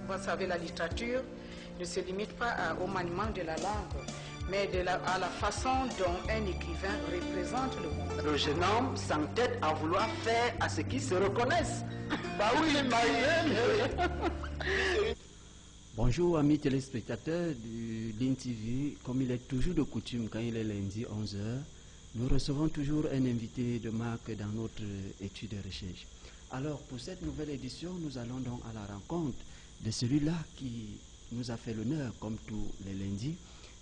vous savez, la littérature ne se limite pas au maniement de la langue, mais à la façon dont un écrivain représente le monde. Le jeune homme s'entête à vouloir faire à ce qui se reconnaissent. Bah oui, Bonjour amis téléspectateurs du Line TV. Comme il est toujours de coutume quand il est lundi 11h, nous recevons toujours un invité de marque dans notre étude de recherche. Alors pour cette nouvelle édition, nous allons donc à la rencontre de celui-là qui nous a fait l'honneur, comme tous les lundis,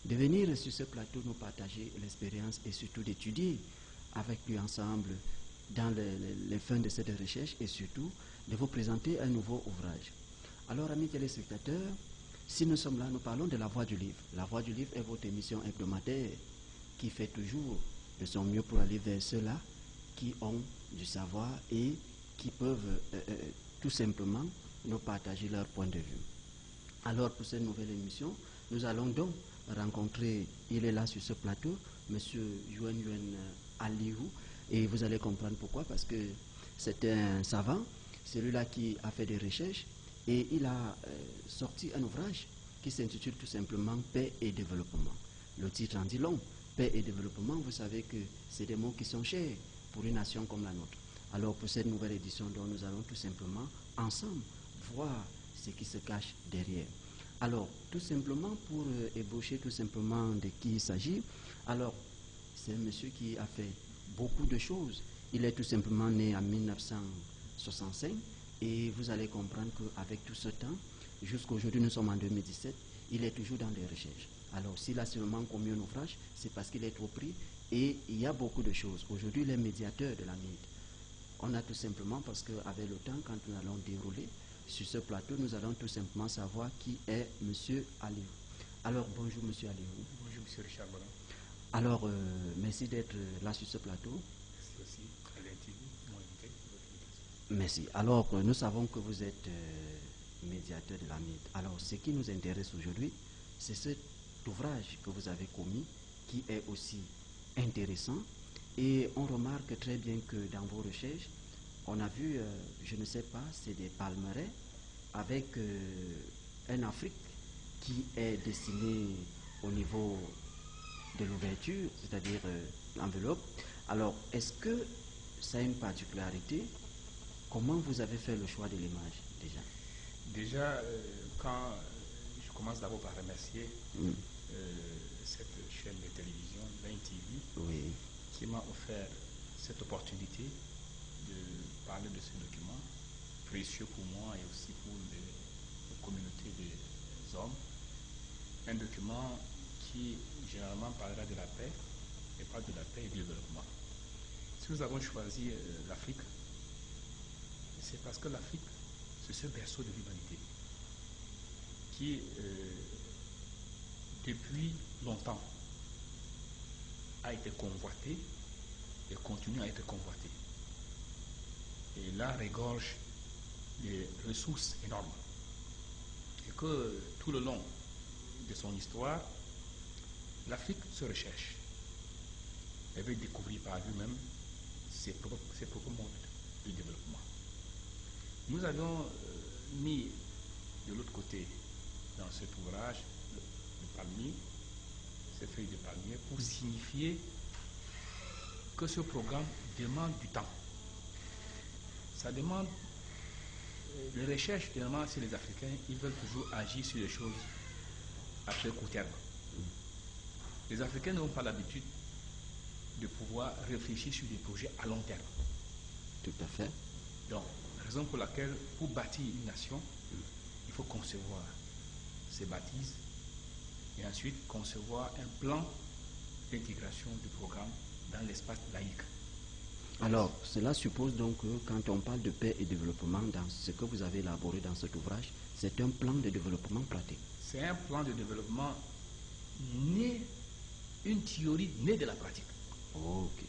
de venir sur ce plateau nous partager l'expérience et surtout d'étudier avec lui ensemble dans les fins de cette recherche et surtout de vous présenter un nouveau ouvrage. Alors, amis téléspectateurs, si nous sommes là, nous parlons de La Voix du Livre. La Voix du Livre est votre émission hebdomadaire qui fait toujours de son mieux pour aller vers ceux-là qui ont du savoir et qui peuvent tout simplement nous partager leur point de vue. Alors, pour cette nouvelle émission, nous allons donc rencontrer, il est là sur ce plateau, M. Yuen Aliou, et vous allez comprendre pourquoi, parce que c'est un savant, celui-là qui a fait des recherches, et il a sorti un ouvrage qui s'intitule tout simplement Paix et développement. Le titre en dit long. Paix et développement, vous savez que c'est des mots qui sont chers pour une nation comme la nôtre. Alors pour cette nouvelle édition, dont nous allons tout simplement ensemble voir ce qui se cache derrière. Alors tout simplement pour ébaucher tout simplement de qui il s'agit, alors c'est un monsieur qui a fait beaucoup de choses. Il est tout simplement né en 1965. Et vous allez comprendre qu'avec tout ce temps, jusqu'aujourd'hui, nous sommes en 2017, il est toujours dans des recherches. Alors, s'il a seulement commis un ouvrage, c'est parce qu'il est trop pris. Et il y a beaucoup de choses. Aujourd'hui, il est médiateur de la MID. On a tout simplement, parce qu'avec le temps, quand nous allons dérouler sur ce plateau, nous allons tout simplement savoir qui est M. Aliou. Alors, bonjour M. Aliou. Bonjour M. Richard Ballon. Alors, merci d'être là sur ce plateau. Merci aussi à l'INTV, mon invité. Merci. Alors, nous savons que vous êtes médiateur de la MID. Alors, ce qui nous intéresse aujourd'hui, c'est cet ouvrage que vous avez commis, qui est aussi intéressant. Et on remarque très bien que dans vos recherches, on a vu, je ne sais pas, c'est des palmeraies avec un Afrique qui est dessiné au niveau de l'ouverture, c'est-à-dire l'enveloppe. Alors, est-ce que ça a une particularité? Comment vous avez fait le choix de l'image déjà? Déjà, quand je commence d'abord par remercier cette chaîne de télévision, l'INTV, qui m'a offert cette opportunité de parler de ce document, précieux pour moi et aussi pour la communauté des hommes. Un document qui généralement parlera de la paix, et pas de la paix et du développement. Si nous avons choisi l'Afrique, c'est parce que l'Afrique, c'est ce berceau de l'humanité qui, depuis longtemps, a été convoité et continue à être convoité. Et là regorge des ressources énormes. Et que tout le long de son histoire, l'Afrique se recherche. Elle veut découvrir par lui-même ses propres modes de développement. Nous avons mis de l'autre côté dans cet ouvrage le palmier, ces feuilles de palmier, pour signifier que ce programme demande du temps. Ça demande les recherches, généralement, c'est les Africains, ils veulent toujours agir sur les choses à très court terme. Les Africains n'ont pas l'habitude de pouvoir réfléchir sur des projets à long terme. Tout à fait. Donc, raison pour laquelle, pour bâtir une nation, il faut concevoir ces bâtisses et ensuite concevoir un plan d'intégration du programme dans l'espace laïque. Alors, cela suppose donc que quand on parle de paix et développement, dans ce que vous avez élaboré dans cet ouvrage, c'est un plan de développement pratique. C'est un plan de développement né, une théorie née de la pratique. Ok.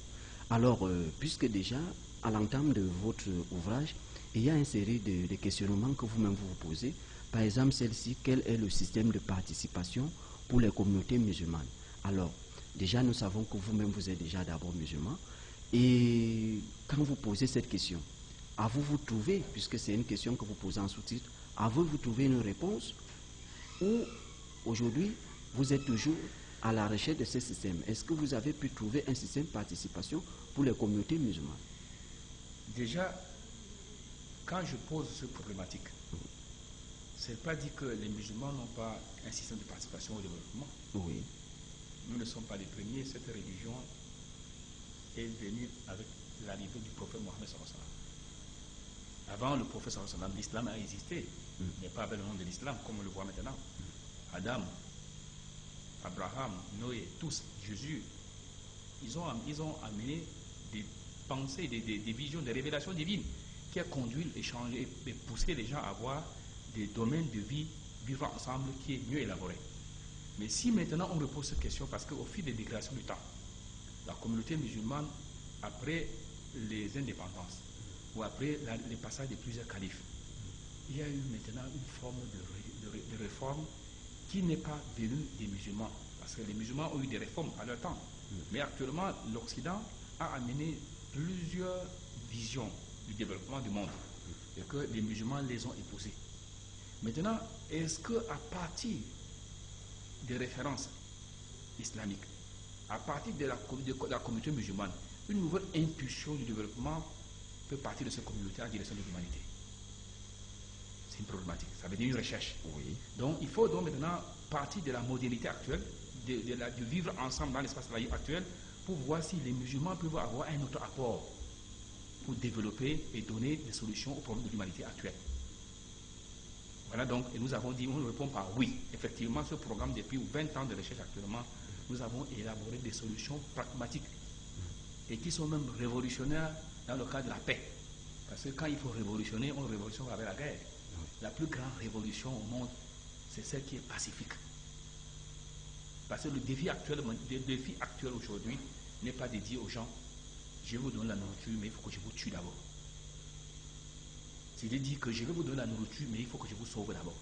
Alors, puisque déjà, à l'entame de votre ouvrage, il y a une série de questionnements que vous-même vous posez. Par exemple, celle-ci, quel est le système de participation pour les communautés musulmanes? Alors, déjà, nous savons que vous-même, vous êtes déjà d'abord musulman. Et quand vous posez cette question, avez-vous trouvé, puisque c'est une question que vous posez en sous-titre, Avez-vous trouvé une réponse ou aujourd'hui vous êtes toujours à la recherche de ce système? Est-ce que vous avez pu trouver un système de participation pour les communautés musulmanes? Déjà, quand je pose cette problématique, ce n'est pas dit que les musulmans n'ont pas un système de participation au développement. Oui. Nous ne sommes pas les premiers. Cette religion est venue avec l'arrivée du prophète Mohammed sallallahu alayhi wa sallam. Avant le prophète sallallahu alayhi wa sallam, l'islam a existé, mais pas avec le nom de l'islam, comme on le voit maintenant. Adam, Abraham, Noé, tous, Jésus, ils ont amené des pensées, des visions, des révélations divines qui a conduit, échangé et poussé les gens à avoir des domaines de vie vivant ensemble qui est mieux élaboré. Mais si maintenant on repose cette question, parce qu'au fil des dégradations du temps, la communauté musulmane, après les indépendances, ou après les passages de plusieurs califes, il y a eu maintenant une forme de réforme qui n'est pas venue des musulmans. Parce que les musulmans ont eu des réformes à leur temps. Mais actuellement, l'Occident a amené plusieurs visions du développement du monde et que les musulmans les ont épousées. Maintenant, est-ce qu'à partir des références islamiques, à partir de la communauté musulmane, une nouvelle impulsion du développement peut partir de cette communauté en direction de l'humanité? C'est une problématique, ça veut dire une recherche. Oui. Donc il faut donc maintenant partir de la modernité actuelle, de vivre ensemble dans l'espace actuel, pour voir si les musulmans peuvent avoir un autre apport pour développer et donner des solutions aux problèmes de l'humanité actuelle. Voilà donc, et nous avons dit, on répond par oui. Effectivement, ce programme, depuis 20 ans de recherche actuellement, nous avons élaboré des solutions pragmatiques et qui sont même révolutionnaires dans le cadre de la paix. Parce que quand il faut révolutionner, on révolutionne avec la guerre. La plus grande révolution au monde, c'est celle qui est pacifique. Parce que le défi actuel aujourd'hui n'est pas de dire aux gens, je vais vous donner la nourriture, mais il faut que je vous tue d'abord. C'est de dire que je vais vous donner la nourriture, mais il faut que je vous sauve d'abord.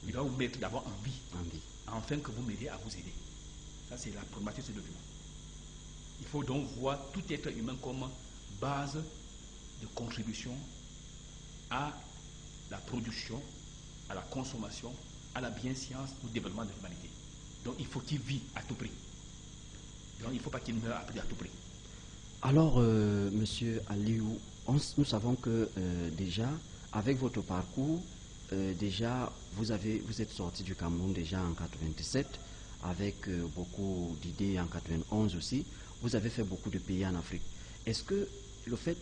Il doit vous mettre d'abord en vie, afin que vous m'aidiez à vous aider. Ça, c'est la problématique de ce document. Il faut donc voir tout être humain comme base de contribution à la production, à la consommation, à la bienséance, au développement de l'humanité. Donc il faut qu'il vive à tout prix. Donc il ne faut pas qu'il meure à tout prix. Alors, Monsieur Aliou, nous savons que déjà, avec votre parcours, déjà, vous êtes sorti du Cameroun déjà en 97, avec beaucoup d'idées en 91 aussi. Vous avez fait beaucoup de pays en Afrique. Est-ce que le fait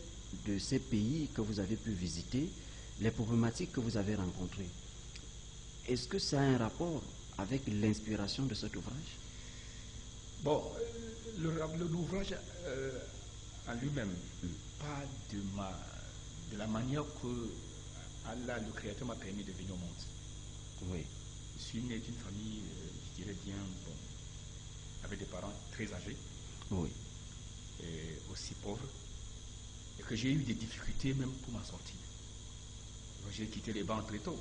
de ces pays que vous avez pu visiter, les problématiques que vous avez rencontrées, est-ce que ça a un rapport avec l'inspiration de cet ouvrage? Bon, l'ouvrage en lui-même, pas de la manière que Allah, le Créateur, m'a permis de venir au monde. Oui. Je suis né d'une famille, je dirais bien, bon, avec des parents très âgés, oui, et aussi pauvres, et que j'ai eu des difficultés même pour m'en sortir. J'ai quitté les banques très tôt,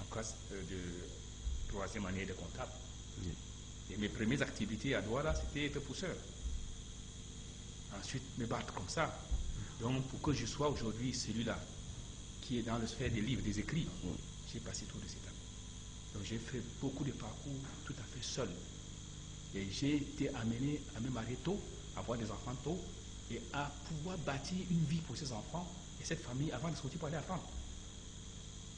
en classe de 3e année de comptable. Oui. Et mes premières activités à Douala, c'était être pousseur. Ensuite, me battre comme ça. Donc, pour que je sois aujourd'hui celui-là, qui est dans le sphère des livres, des écrits, j'ai passé tout de cette année. Donc, j'ai fait beaucoup de parcours tout à fait seul. Et j'ai été amené à me marier tôt, à avoir des enfants tôt, et à pouvoir bâtir une vie pour ces enfants et cette famille avant de sortir pour aller apprendre.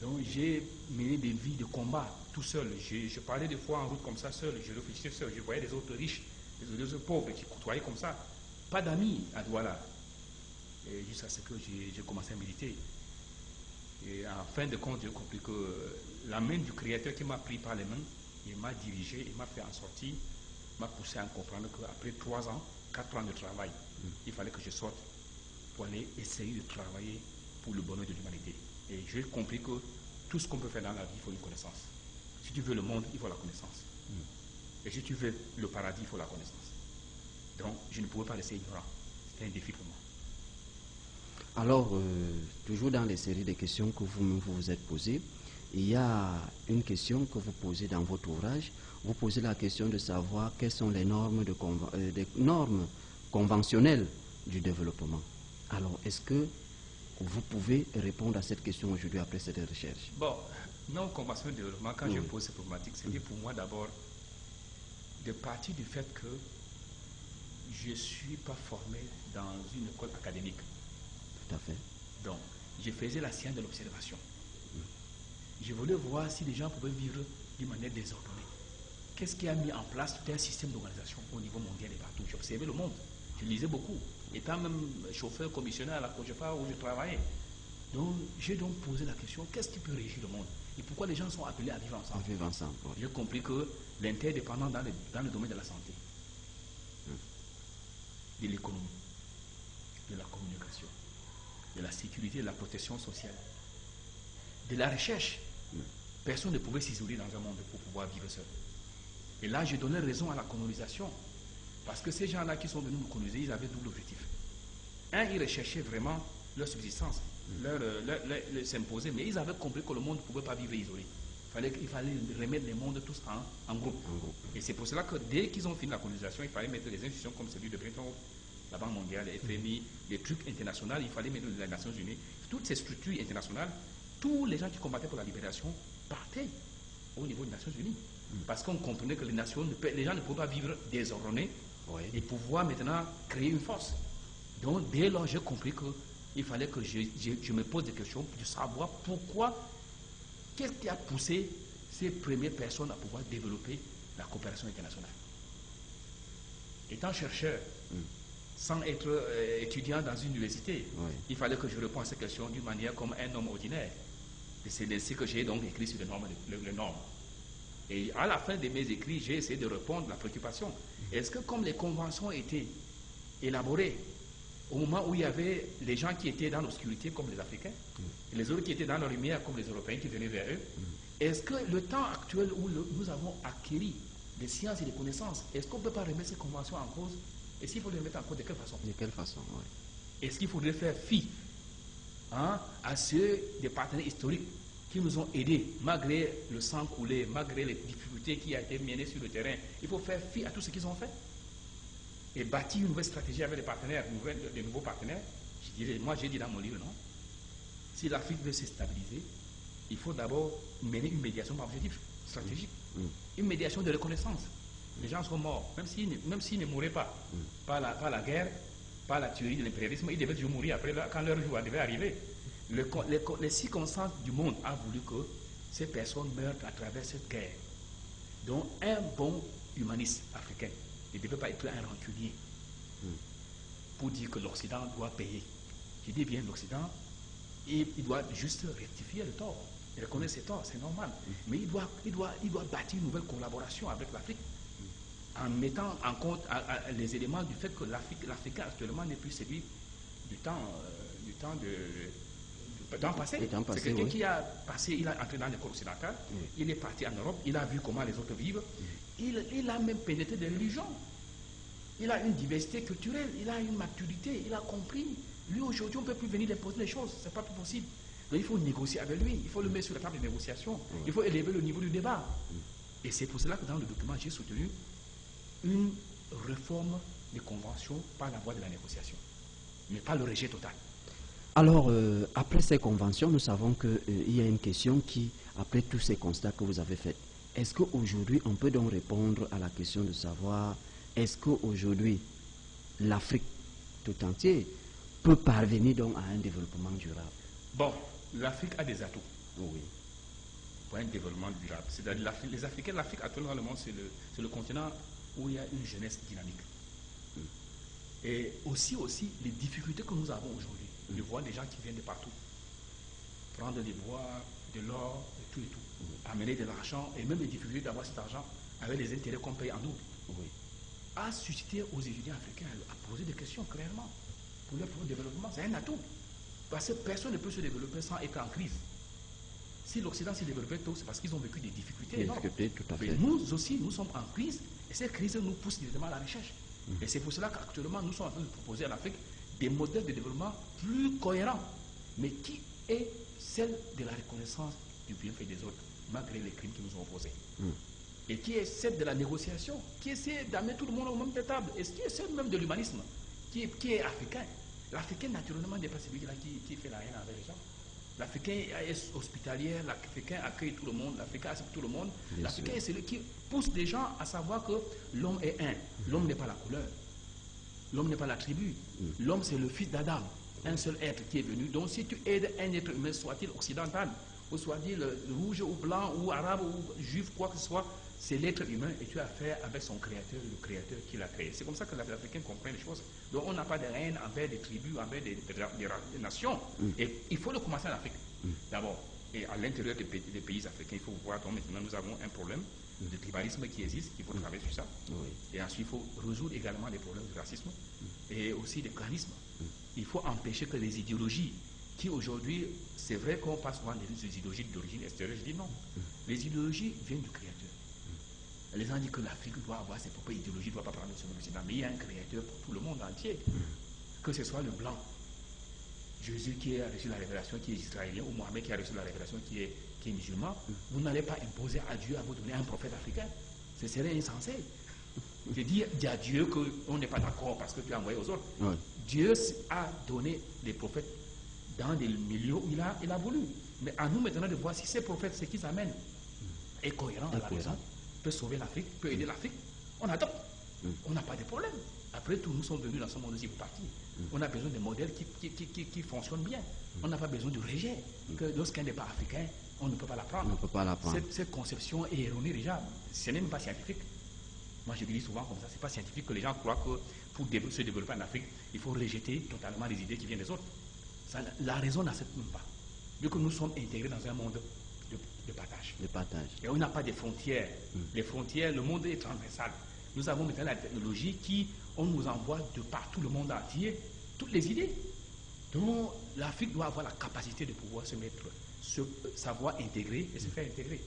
Donc, j'ai mené des vies de combat tout seul. Je parlais des fois en route comme ça seul, je réfléchissais seul, je voyais les autres riches, les autres pauvres qui côtoyaient comme ça. Pas d'amis à Douala. Et jusqu'à ce que j'ai commencé à méditer. Et en fin de compte, j'ai compris que la main du Créateur qui m'a pris par les mains, il m'a dirigé, il m'a fait en sortir, m'a poussé à comprendre qu'après 3 ans, 4 ans de travail, il fallait que je sorte pour aller essayer de travailler pour le bonheur de l'humanité. Et j'ai compris que tout ce qu'on peut faire dans la vie, il faut une connaissance. Si tu veux le monde, il faut la connaissance. Et si tu veux le paradis, il faut la connaissance. Donc, je ne pouvais pas rester ignorant. C'était un défi pour moi. Alors, toujours dans les séries de questions que vous vous êtes posées, il y a une question que vous posez dans votre ouvrage. Vous posez la question de savoir quelles sont les normes, des normes conventionnelles du développement. Alors, est-ce que vous pouvez répondre à cette question aujourd'hui après cette recherche? Bon, non convention de développement, quand je pose cette problématique, c'était pour moi d'abord de partir du fait que je ne suis pas formé dans une école académique. Tout à fait. Donc, je faisais la science de l'observation. Je voulais voir si les gens pouvaient vivre d'une manière désordonnée. Qu'est-ce qui a mis en place tout un système d'organisation au niveau mondial et partout? J'observais le monde. Je lisais beaucoup. Étant même chauffeur commissionnaire à la Cogefa où je travaillais. Donc, j'ai donc posé la question, qu'est-ce qui peut régir le monde? Et pourquoi les gens sont appelés à vivre ensemble? À vivre ensemble, oui. J'ai compris que l'interdépendance dans le domaine de la santé, de l'économie, de la communication, de la sécurité, de la protection sociale, de la recherche. Personne ne pouvait s'isoler dans un monde pour pouvoir vivre seul. Et là, j'ai donné raison à la colonisation. Parce que ces gens-là qui sont venus nous coloniser, ils avaient double objectif. Un, ils recherchaient vraiment leur subsistance, leur s'imposer, mais ils avaient compris que le monde ne pouvait pas vivre isolé. Il fallait remettre les mondes tous en groupe. Et c'est pour cela que dès qu'ils ont fini la colonisation, il fallait mettre des institutions comme celui de Bretton Woods, la Banque mondiale, le FMI, des trucs internationaux, il fallait mettre les Nations Unies. Toutes ces structures internationales, tous les gens qui combattaient pour la libération partaient au niveau des Nations Unies. Parce qu'on comprenait que les gens ne pouvaient pas vivre désordonnés et pouvoir maintenant créer une force. Donc dès lors, j'ai compris qu'il fallait que je me pose des questions pour savoir pourquoi, qu'est-ce qui a poussé ces premières personnes à pouvoir développer la coopération internationale. Étant chercheur, sans être étudiant dans une université, il fallait que je réponde à ces questions d'une manière comme un homme ordinaire. Et c'est ainsi que j'ai donc écrit sur les normes. Et à la fin de mes écrits, j'ai essayé de répondre à la préoccupation. Est-ce que comme les conventions étaient élaborées au moment où il y avait les gens qui étaient dans l'obscurité comme les Africains, et les autres qui étaient dans la lumière comme les Européens qui venaient vers eux, est-ce que le temps actuel où nous avons acquis des sciences et des connaissances, est-ce qu'on ne peut pas remettre ces conventions en cause? Et s'il faut les remettre en cause, de quelle façon? De quelle façon, oui. Est-ce qu'il faudrait faire fi à ceux des partenaires historiques qui nous ont aidés, malgré le sang coulé, malgré les difficultés qui ont été menées sur le terrain? Il faut faire fi à tout ce qu'ils ont fait et bâtir une nouvelle stratégie avec les partenaires, des nouveaux partenaires. Moi, j'ai dit dans mon livre, non? Si l'Afrique veut se stabiliser, il faut d'abord mener une médiation par objectif stratégique, une médiation de reconnaissance. Les gens sont morts, même s'ils ne mouraient pas, par la guerre, par la tuerie de l'impérialisme, ils devaient toujours mourir après, quand leur jour devait arriver. Les circonstances du monde ont voulu que ces personnes meurent à travers cette guerre. Donc, un bon humaniste africain ne devait pas être un rancunier pour dire que l'Occident doit payer. Je dis bien l'Occident, il doit juste rectifier le tort, reconnaître ses torts, c'est normal. Mais il doit bâtir une nouvelle collaboration avec l'Afrique en mettant en compte les éléments du fait que l'Africain actuellement n'est plus celui du temps passé. C'est quelqu'un qui a passé, il a entré dans l'école occidentale, il est parti en Europe, il a vu comment les autres vivent, il a même pénétré des religions, il a une diversité culturelle, il a une maturité, il a compris. Lui aujourd'hui, on ne peut plus venir imposer les choses, c'est pas plus possible. Donc il faut négocier avec lui, il faut le mettre sur la table de négociation, il faut élever le niveau du débat. Et c'est pour cela que dans le document, j'ai soutenu une réforme des conventions par la voie de la négociation, mais pas le rejet total. Alors, après ces conventions, nous savons qu'il y a une question qui, après tous ces constats que vous avez faits, est-ce qu'aujourd'hui, on peut donc répondre à la question de savoir, est-ce qu'aujourd'hui, l'Afrique tout entière peut parvenir donc à un développement durable? Bon, l'Afrique a des atouts. Oui. Pour un développement durable. C'est-à-dire les Africains, l'Afrique actuellement dans le monde, c'est le continent où il y a une jeunesse dynamique. Et aussi les difficultés que nous avons aujourd'hui. De voir des gens qui viennent de partout, prendre des bois, de l'or, et tout, amener de l'argent, et même les difficultés d'avoir cet argent avec les intérêts qu'on paye en double, a suscité aux étudiants africains à poser des questions clairement pour leur développement. C'est un atout. Parce que personne ne peut se développer sans être en crise. Si l'Occident s'est développé tôt, c'est parce qu'ils ont vécu des difficultés énormes. Tout à fait. Nous aussi, nous sommes en crise, et cette crise nous pousse directement à la recherche. Et c'est pour cela qu'actuellement, nous sommes en train de proposer à l'Afrique des modèles de développement plus cohérents, mais qui est celle de la reconnaissance du bienfait des autres, malgré les crimes qui nous ont opposés. Et qui est celle de la négociation, qui essaie d'amener tout le monde au même table, et qui est celle même de l'humanisme, qui est africain. L'Africain, naturellement, n'est pas celui-là qui fait la haine avec les gens. L'Africain est hospitalier, l'Africain accueille tout le monde, l'Africain accepte tout le monde. L'Africain est celui qui pousse les gens à savoir que l'homme est un. L'homme n'est pas la couleur. L'homme n'est pas la tribu. L'homme, c'est le fils d'Adam, un seul être qui est venu. Donc, si tu aides un être humain, soit-il occidental, ou soit-il rouge ou blanc ou arabe ou juif, quoi que ce soit, c'est l'être humain et tu as affaire avec son créateur, le créateur qui l'a créé. C'est comme ça que l'Africain comprend les choses. Donc on n'a pas de haine envers des tribus, envers des nations. Et il faut le commencer en Afrique. D'abord, et à l'intérieur des pays africains, il faut voir, donc maintenant nous avons un problème de tribalisme qui existe, il faut travailler sur ça. Et ensuite, il faut résoudre également les problèmes de racisme et aussi de charisme. Il faut empêcher que les idéologies qui aujourd'hui, c'est vrai qu'on passe souvent des idéologies d'origine extérieure, je dis non. Les idéologies viennent du créateur. Les gens disent que l'Afrique doit avoir ses propres idéologies, ne doit pas prendre son Occident. Mais il y a un créateur pour tout le monde entier. Que ce soit le blanc, Jésus qui a reçu la révélation, qui est israélien, ou Mohamed qui a reçu la révélation, qui est musulman, vous n'allez pas imposer à Dieu à vous donner un prophète africain. Ce serait insensé. Je dis à Dieu qu'on n'est pas d'accord parce que tu as envoyé aux autres. Oui. Dieu a donné des prophètes dans des milieux où il a voulu. Mais à nous maintenant de voir si ces prophètes, ce qu'ils amènent, est cohérent à la raison, peut sauver l'Afrique, peut aider l'Afrique, on adopte. On n'a pas de problème. Après tout, nous sommes venus dans ce monde-ci pour partir. On a besoin de modèles qui fonctionnent bien. On n'a pas besoin de rejet. Que lorsqu'un n'est pas africain, on ne peut pas l'apprendre. On ne peut pas l'apprendre. Cette conception est erronée déjà. Ce n'est même pas scientifique. Moi, je le dis souvent comme ça, ce n'est pas scientifique que les gens croient que pour se développer en Afrique, il faut rejeter totalement les idées qui viennent des autres. Ça, la raison n'accepte même pas. Vu que nous sommes intégrés dans un monde de partage. De partage. Et on n'a pas de frontières. Les frontières, le monde est transversal. Nous avons maintenant la technologie on nous envoie de partout le monde entier toutes les idées. Donc l'Afrique doit avoir la capacité de pouvoir se savoir intégrer et se faire intégrer.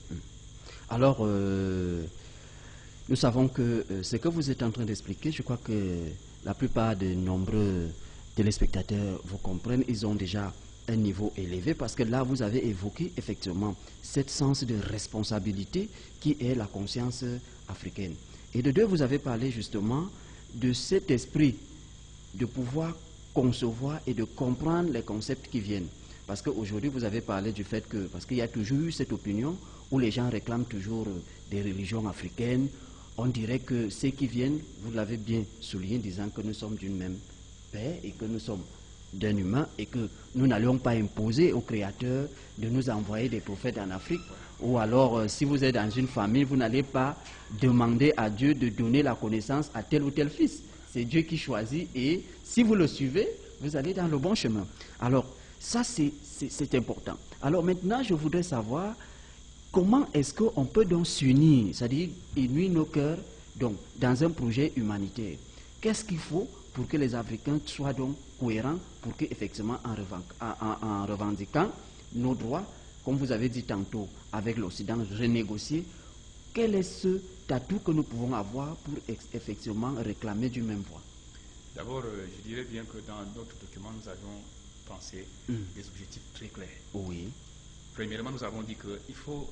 Alors, nous savons que ce que vous êtes en train d'expliquer, je crois que la plupart de nombreux téléspectateurs vous comprennent, ils ont déjà un niveau élevé parce que là, vous avez évoqué effectivement cette sens de responsabilité qui est la conscience africaine. Et de deux, vous avez parlé justement de cet esprit de pouvoir concevoir et de comprendre les concepts qui viennent. Parce qu'aujourd'hui, vous avez parlé du fait que, parce qu'il y a toujours eu cette opinion où les gens réclament toujours des religions africaines, on dirait que ceux qui viennent, vous l'avez bien souligné, disant que nous sommes d'une même paix et que nous sommes d'un humain et que nous n'allions pas imposer au Créateur de nous envoyer des prophètes en Afrique. Ou alors, si vous êtes dans une famille, vous n'allez pas demander à Dieu de donner la connaissance à tel ou tel fils. C'est Dieu qui choisit et si vous le suivez, vous allez dans le bon chemin. Alors, ça c'est important. Alors maintenant, je voudrais savoir comment est-ce qu'on peut donc s'unir, c'est-à-dire unir nos cœurs donc, dans un projet humanitaire. Qu'est-ce qu'il faut pour que les Africains soient donc cohérents, pour qu'effectivement, en revendiquant nos droits, comme vous avez dit tantôt, avec l'Occident, renégocier, quel est ce atout que nous pouvons avoir pour effectivement réclamer d'une même voix? D'abord, je dirais bien que dans notre document, nous avons pensé des objectifs très clairs. Oui. Premièrement, nous avons dit qu'il faut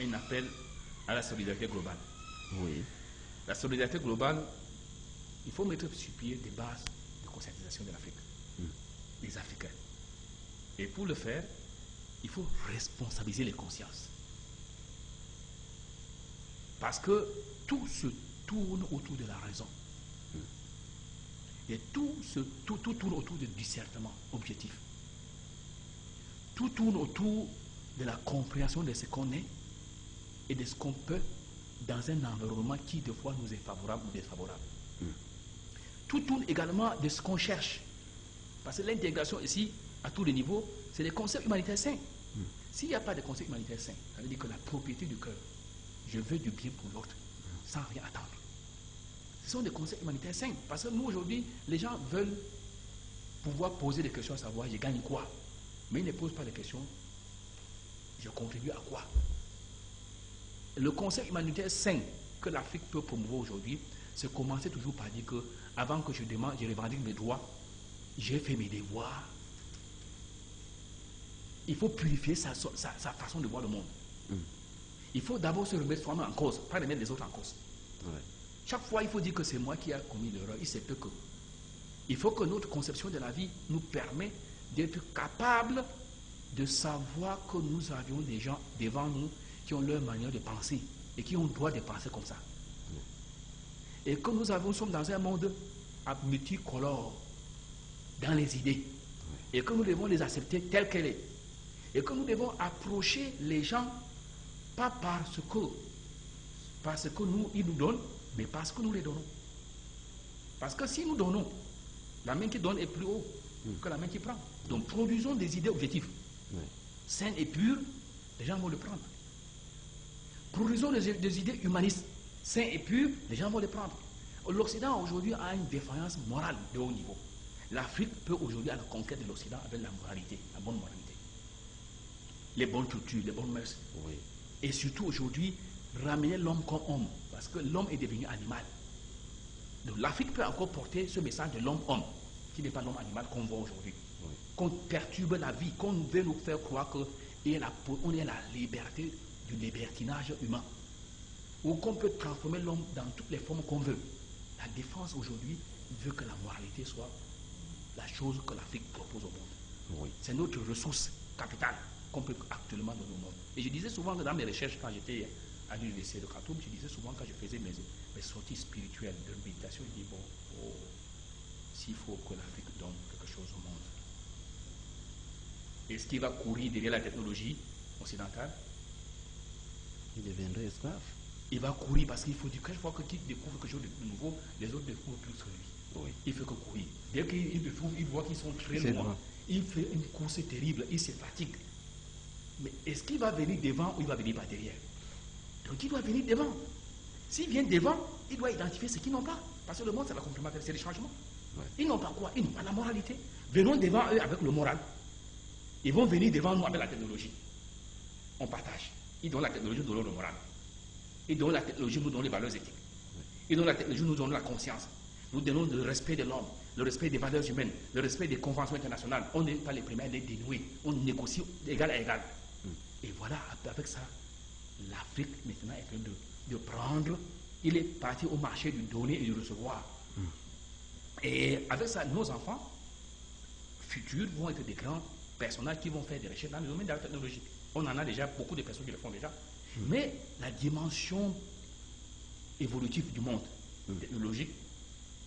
un appel à la solidarité globale. Oui. La solidarité globale, il faut mettre sur pied des bases de conscientisation de l'Afrique, des Africains. Et pour le faire, il faut responsabiliser les consciences. Parce que tout se tourne autour de la raison. Et tout tourne autour du discernement objectif. Tout tourne autour de la compréhension de ce qu'on est et de ce qu'on peut dans un environnement qui, des fois, nous est favorable ou défavorable. Tout tourne également de ce qu'on cherche. Parce que l'intégration ici, à tous les niveaux, c'est des concepts humanitaires sains. S'il n'y a pas de concepts humanitaires sains, ça veut dire que la propriété du cœur, je veux du bien pour l'autre, sans rien attendre. Ce sont des concepts humanitaires sains. Parce que nous, aujourd'hui, les gens veulent pouvoir poser des questions à savoir, je gagne quoi? Mais ils ne posent pas de questions, je contribue à quoi? Le concept humanitaire sain que l'Afrique peut promouvoir aujourd'hui, c'est commencer toujours par dire que, avant que je revendique mes droits, j'ai fait mes devoirs. Il faut purifier sa façon de voir le monde. Il faut d'abord se remettre soi-même en cause, pas remettre les autres en cause. Ouais. Chaque fois, il faut dire que c'est moi qui ai commis l'erreur. Il se peut que. Il faut que notre conception de la vie nous permette d'être capables de savoir que nous avions des gens devant nous qui ont leur manière de penser et qui ont le droit de penser comme ça. Et que nous sommes dans un monde multicolore dans les idées et que nous devons les accepter telles qu'elles sont. Et que nous devons approcher les gens pas parce que ils nous donnent, mais parce que nous les donnons. Parce que si nous donnons, la main qui donne est plus haut que la main qui prend. Donc produisons des idées objectives. Saines et pures, les gens vont le prendre. Produisons des idées humanistes, saines et pures, les gens vont les prendre. L'Occident aujourd'hui a une défaillance morale de haut niveau. L'Afrique peut aujourd'hui à la conquête de l'Occident avec la moralité, la bonne moralité. Les bonnes cultures, les bonnes mœurs. Oui. Et surtout aujourd'hui, ramener l'homme comme homme, parce que l'homme est devenu animal. Donc l'Afrique peut encore porter ce message de l'homme-homme, qui n'est pas l'homme animal qu'on voit aujourd'hui. Oui. Qu'on perturbe la vie, qu'on veut nous faire croire qu'on est la liberté du libertinage humain. Ou qu'on peut transformer l'homme dans toutes les formes qu'on veut. La défense aujourd'hui veut que la moralité soit la chose que l'Afrique propose au monde. Oui. C'est notre ressource capitale qu'on peut actuellement donner au monde. Et je disais souvent que dans mes recherches, quand j'étais à l'université de Khartoum, je disais souvent quand je faisais mes sorties spirituelles de méditation, je dis bon, s'il faut que l'Afrique donne quelque chose au monde. Est-ce qu'il va courir derrière la technologie occidentale? Il deviendrait esclave. Il va courir parce qu'il faut dire que chaque fois qu'il découvre quelque chose de nouveau, les autres découvrent plus que lui. Oui. Il fait que courir. Dès qu'il voit qu'ils sont très loin, il fait une course terrible, il se fatigue. Mais est-ce qu'il va venir devant ou il va venir par derrière? Donc il doit venir devant. S'il vient devant, il doit identifier ce qu'ils n'ont pas. Parce que le monde, c'est la complémentarité, c'est le changement. Ouais. Ils n'ont pas quoi? Ils n'ont pas la moralité. Venons devant eux avec le moral. Ils vont venir devant nous avec la technologie. On partage. Ils donnent la technologie, nous donnons le moral. Ils donnent la technologie, nous donnons les valeurs éthiques. Ils donnent la technologie, nous donnons la conscience. Nous donnons le respect de l'homme, le respect des valeurs humaines, le respect des conventions internationales. On n'est pas les premiers à les dénouer. On négocie d'égal à égal. Et voilà, avec ça, l'Afrique maintenant est en train de prendre. Il est parti au marché du donner et du recevoir. Et avec ça, nos enfants futurs vont être des grands personnages qui vont faire des recherches dans le domaine de la technologie. On en a déjà beaucoup de personnes qui le font déjà. Mais la dimension évolutive du monde technologique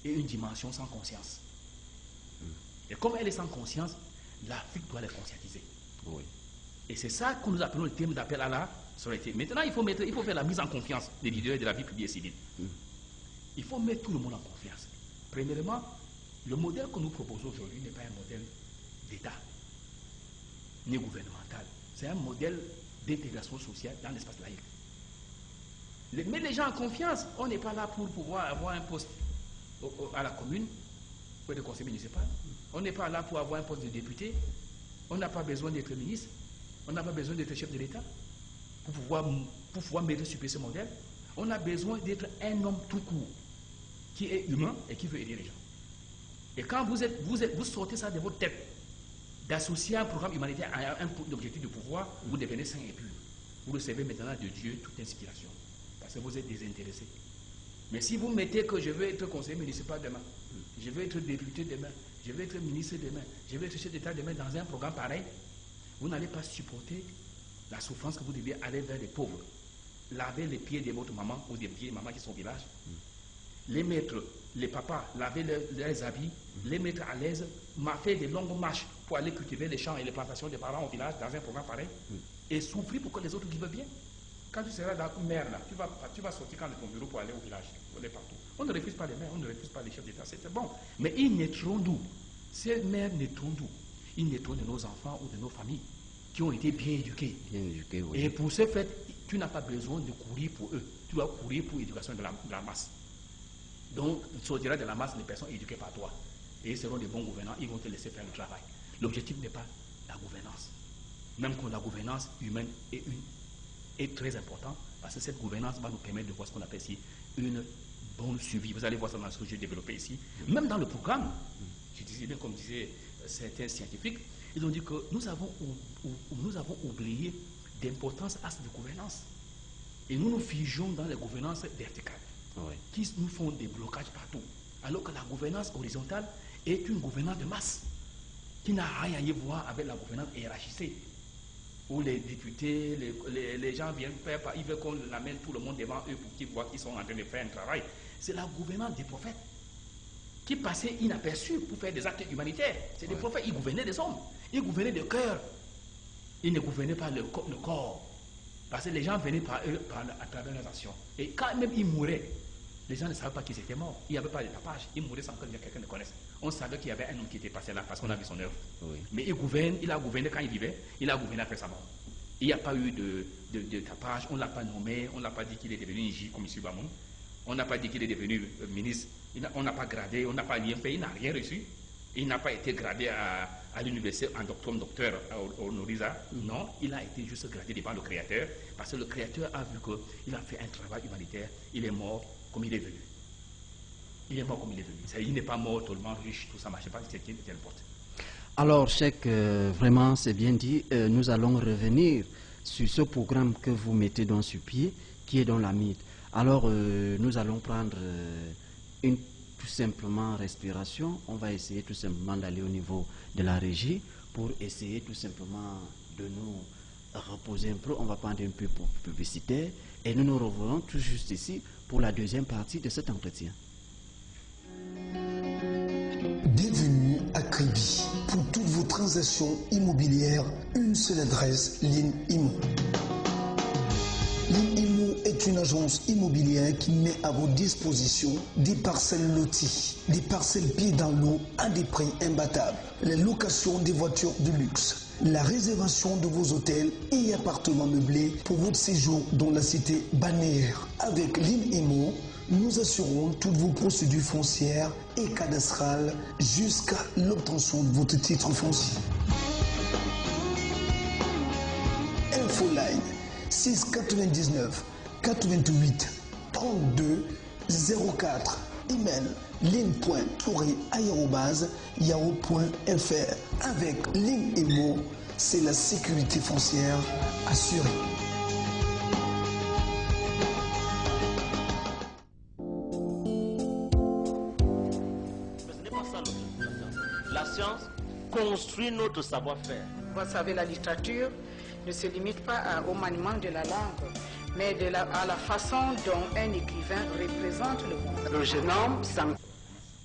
est une dimension sans conscience. Et comme elle est sans conscience, l'Afrique doit les conscientiser. Oui. Et c'est ça que nous appelons le thème d'appel à la solidarité. Maintenant, il faut faire la mise en confiance des leaders de la vie publique et civile. Il faut mettre tout le monde en confiance. Premièrement, le modèle que nous proposons aujourd'hui n'est pas un modèle d'État, ni gouvernemental. C'est un modèle d'intégration sociale dans l'espace laïque. Mettre les gens en confiance, on n'est pas là pour pouvoir avoir un poste à la commune, ou de conseil municipal. On n'est pas là pour avoir un poste de député. On n'a pas besoin d'être ministre. On n'a pas besoin d'être chef de l'État pour pouvoir mettre sur ce modèle. On a besoin d'être un homme tout court, qui est humain et qui veut aider les gens. Et quand vous sortez ça de votre tête, d'associer un programme humanitaire à un objectif de pouvoir, vous devenez saint et pur. Vous recevez maintenant de Dieu toute inspiration, parce que vous êtes désintéressé. Mais si vous mettez que je veux être conseiller municipal demain, je veux être député demain, je veux être ministre demain, je veux être chef d'État demain dans un programme pareil, vous n'allez pas supporter la souffrance que vous devez aller vers les pauvres. Laver les pieds de votre maman ou des pieds de maman qui sont au village, les mettre, les papas, laver leurs habits, les mettre à l'aise, faire des longues marches pour aller cultiver les champs et les plantations des parents au village dans un programme pareil, et souffrir pour que les autres vivent bien. Quand tu seras dans une mer là, tu vas sortir quand de ton bureau pour aller au village, pour aller partout. On ne refuse pas les maires, on ne refuse pas les chefs d'État, c'est bon. Mais ils naîtront d'où? Ces mères naîtront d'où? Ils naîtront de nos enfants ou de nos familles qui ont été bien éduqués. Bien éduqués, oui. Et pour ce fait, tu n'as pas besoin de courir pour eux. Tu dois courir pour l'éducation de la masse. Donc, tu sortiras de la masse les personnes éduquées par toi. Et ils seront des bons gouvernants, ils vont te laisser faire le travail. L'objectif n'est pas la gouvernance. Même que la gouvernance humaine est très importante, parce que cette gouvernance va nous permettre de voir ce qu'on appelle ici une bonne suivi. Vous allez voir ça dans ce que j'ai développé ici. Même dans le programme, je disais bien, comme disaient certains scientifiques, ils ont dit que nous avons oublié d'importance à cette gouvernance. Et nous nous figeons dans les gouvernances verticales, qui nous font des blocages partout. Alors que la gouvernance horizontale est une gouvernance de masse qui n'a rien à y voir avec la gouvernance hiérarchisée, où les députés, les gens viennent faire, ils veulent qu'on amène tout le monde devant eux pour qu'ils voient qu'ils sont en train de faire un travail. C'est la gouvernance des prophètes qui passaient inaperçus pour faire des actes humanitaires. C'est des prophètes, ils gouvernaient des hommes, ils gouvernaient de cœur, ils ne gouvernaient pas le corps. Parce que les gens venaient par eux à travers leurs actions. Et quand même ils mouraient, les gens ne savaient pas qu'ils étaient morts. Il n'y avait pas de tapage. Ils mouraient sans que quelqu'un ne connaisse. On savait qu'il y avait un homme qui était passé là parce qu'on a vu son œuvre. Oui. Mais il a gouverné quand il vivait, il a gouverné après sa mort. Il n'y a pas eu de tapage, on ne l'a pas nommé, on ne l'a pas dit qu'il est devenu Nji comme M. Bamoun. On n'a pas dit qu'il est devenu ministre, on n'a pas gradé, on n'a pas rien fait, il n'a rien reçu. Il n'a pas été gradé à l'université en docteur au Noriza. Non, il a été juste gradé devant le Créateur parce que le Créateur a vu qu'il a fait un travail humanitaire. Il est mort comme il est venu. Il est mort comme il est venu. Il n'est pas mort totalement riche, tout ça, je ne sais pas ce qu'il importe. Alors, Cheikh, vraiment, c'est bien dit. Nous allons revenir sur ce programme que vous mettez dans ce pied, qui est dans la MID. Alors, nous allons prendre tout simplement respiration. On va essayer tout simplement d'aller au niveau de la régie pour essayer tout simplement de nous reposer un peu. On va prendre un peu pour publicité et nous nous reverrons tout juste ici pour la deuxième partie de cet entretien. Bienvenue à Crédit. Pour toutes vos transactions immobilières, une seule adresse, Line Imo. Line Imo est une agence immobilière qui met à vos dispositions des parcelles loties, des parcelles pieds dans l'eau à des prix imbattables, les locations des voitures de luxe, la réservation de vos hôtels et appartements meublés pour votre séjour dans la cité balnéaire. Avec Line Imo, nous assurons toutes vos procédures foncières et cadastrales jusqu'à l'obtention de votre titre foncier. Infoline 699 88 32 04. Email line.touré@yahoo.fr. Avec Line Imo, c'est la sécurité foncière assurée. La science construit notre savoir-faire. Vous savez, la littérature ne se limite pas au maniement de la langue, mais à la façon dont un écrivain représente le monde. Le jeune homme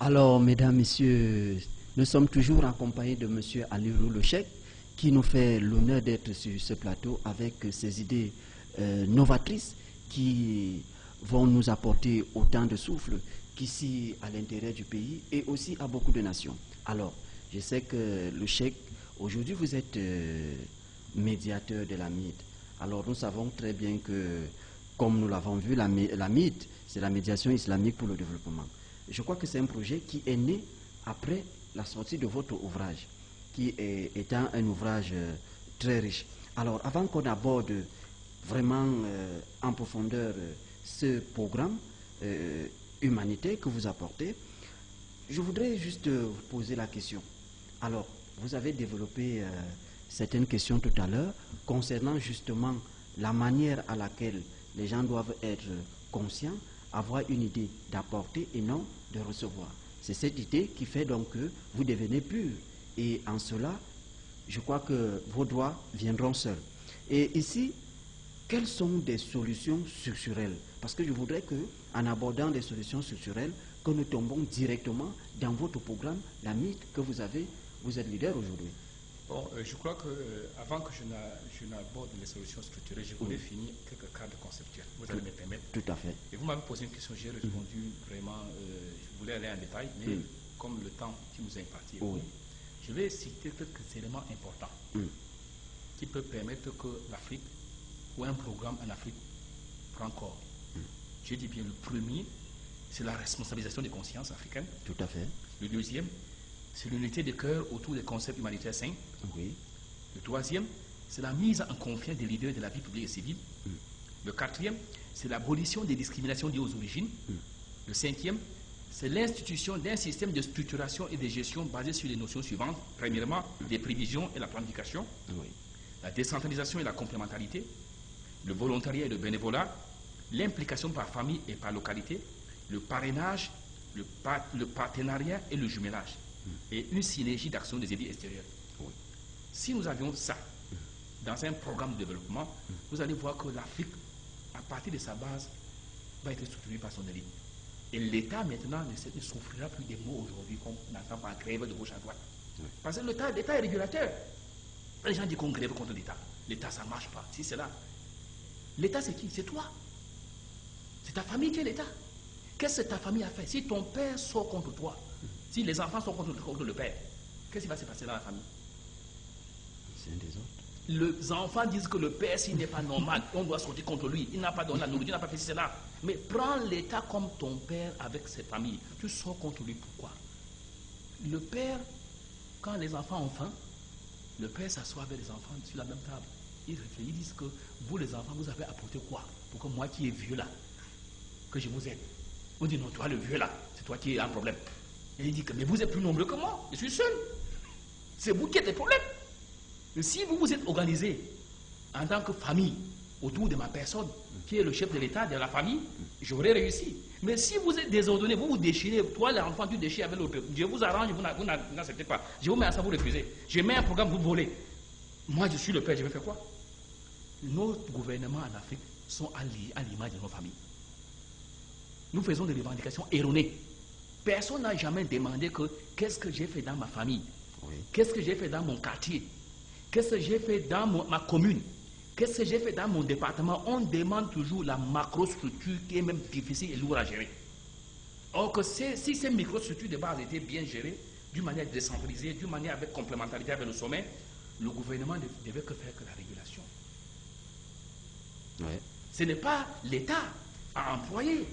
Alors, mesdames, messieurs, nous sommes toujours accompagnés de M. Alirou Le Cheikh, qui nous fait l'honneur d'être sur ce plateau avec ses idées novatrices qui vont nous apporter autant de souffle qu'ici à l'intérieur du pays et aussi à beaucoup de nations. Alors, je sais que le Cheikh, aujourd'hui vous êtes médiateur de la MID. Alors nous savons très bien que, comme nous l'avons vu, la MID, c'est la médiation islamique pour le développement. Je crois que c'est un projet qui est né après la sortie de votre ouvrage, qui est étant un ouvrage très riche. Alors, avant qu'on aborde vraiment en profondeur ce programme humanitaire que vous apportez, je voudrais juste vous poser la question. Alors, vous avez développé certaines questions tout à l'heure concernant justement la manière à laquelle les gens doivent être conscients, avoir une idée d'apporter et non de recevoir. C'est cette idée qui fait donc que vous devenez pur. Et en cela, je crois que vos doigts viendront seuls. Et ici, quelles sont des solutions structurelles? Parce que je voudrais qu'en abordant des solutions structurelles, que nous tombons directement dans votre programme, la MID que vous avez, vous êtes leader aujourd'hui. Bon, je crois qu'avant que je n'aborde les solutions structurelles, je voulais finir quelques cadres conceptuels. Vous allez me permettre. Tout à fait. Et vous m'avez posé une question, j'ai répondu vraiment, je voulais aller en détail, mais comme le temps qui nous est imparti, je vais citer quelques éléments importants qui peuvent permettre que l'Afrique, ou un programme en Afrique, prend corps. Je dis bien le premier, c'est la responsabilisation des consciences africaines. Tout à fait. Le deuxième, c'est l'unité de cœur autour des concepts humanitaires sains. Oui. Le troisième, c'est la mise en confiance des leaders de la vie publique et civile. Le quatrième, c'est l'abolition des discriminations liées aux origines. Le cinquième, c'est l'institution d'un système de structuration et de gestion basé sur les notions suivantes. Premièrement, les prévisions et la planification. Oui. La décentralisation et la complémentarité. Le volontariat et le bénévolat. L'implication par famille et par localité. Le parrainage, le partenariat et le jumelage. et une synergie d'action des élites extérieures. Oui. Si nous avions ça dans un programme de développement, vous allez voir que l'Afrique, à partir de sa base, va être structurée par son élite. Et l'État maintenant ne souffrira plus des mots aujourd'hui qu'on entend par grève de gauche à droite. Oui. Parce que l'État est régulateur. Les gens disent qu'on grève contre l'État. L'État, ça ne marche pas. Si c'est là. L'État, c'est qui? C'est toi. C'est ta famille qui est l'État. Qu'est-ce que ta famille a fait? Si ton père sort contre toi, si les enfants sont contre le père, qu'est-ce qui va se passer dans la famille? C'est un des autres. Les enfants disent que le père, s'il n'est pas normal, on doit sortir contre lui. Il n'a pas donné la nourriture, il n'a pas fait cela. Mais prends l'État comme ton père avec ses familles. Tu sors contre lui. Pourquoi? Le père, quand les enfants ont faim, le père s'assoit avec les enfants sur la même table. Ils réfléchissent, ils disent que vous, les enfants, vous avez apporté quoi pour que moi qui est vieux là, que je vous aide? On dit non, toi le vieux là, c'est toi qui as un problème. Et il dit que mais vous êtes plus nombreux que moi, je suis seul. C'est vous qui êtes le problème. Mais si vous vous êtes organisé en tant que famille autour de ma personne, qui est le chef de l'État, de la famille, j'aurais réussi. Mais si vous êtes désordonné, vous vous déchirez, toi l'enfant tu déchires avec l'autre, je vous arrange, vous n'acceptez pas. Je vous mets à ça, vous refusez. Je mets un programme, vous volez. Moi je suis le père, je vais faire quoi? Nos gouvernements en Afrique sont à l'image de nos familles. Nous faisons des revendications erronées. Personne n'a jamais demandé que qu'est-ce que j'ai fait dans ma famille, oui. Qu'est-ce que j'ai fait dans mon quartier, qu'est-ce que j'ai fait dans ma commune, qu'est-ce que j'ai fait dans mon département. On demande toujours la macrostructure qui est même difficile et lourde à gérer. Or que si ces microstructures de base étaient bien gérées, d'une manière décentralisée, d'une manière avec complémentarité avec le sommet, le gouvernement ne devait que faire que la régulation. Ouais. Ce n'est pas l'État à employer.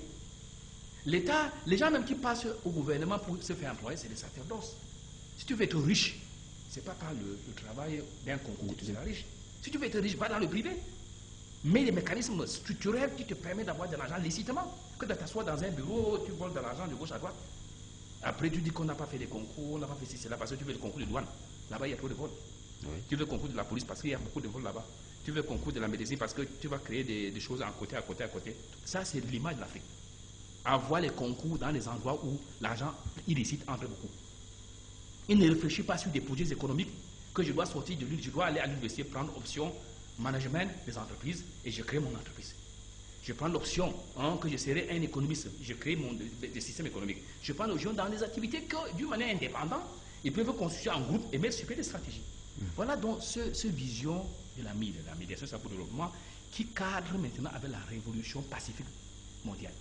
L'État, les gens même qui passent au gouvernement pour se faire employer, c'est des sacerdoces. Si tu veux être riche, ce n'est pas par le travail d'un concours que tu seras riche. Si tu veux être riche, va dans le privé. Mais les mécanismes structurels qui te permettent d'avoir de l'argent licitement, que de t'asseoir dans un bureau, tu voles de l'argent de gauche à droite. Après, tu dis qu'on n'a pas fait des concours, on n'a pas fait ceci, cela, parce que tu veux le concours de douane. Là-bas, il y a trop de vols. Oui. Tu veux le concours de la police parce qu'il y a beaucoup de vols là-bas. Tu veux le concours de la médecine parce que tu vas créer des choses à côté. Ça, c'est l'image de l'Afrique. Avoir les concours dans les endroits où l'argent illicite entre beaucoup. Il ne réfléchit pas sur des projets économiques que je dois sortir de l'île, je dois aller à l'université prendre option management des entreprises et je crée mon entreprise. Je prends l'option que je serai un économiste, je crée des systèmes économiques. Je prends l'option dans des activités que, d'une manière indépendante, ils peuvent constituer en groupe et mettre sur pied des stratégies. Voilà donc cette vision de la médiation pour le développement qui cadre maintenant avec la révolution pacifique mondiale.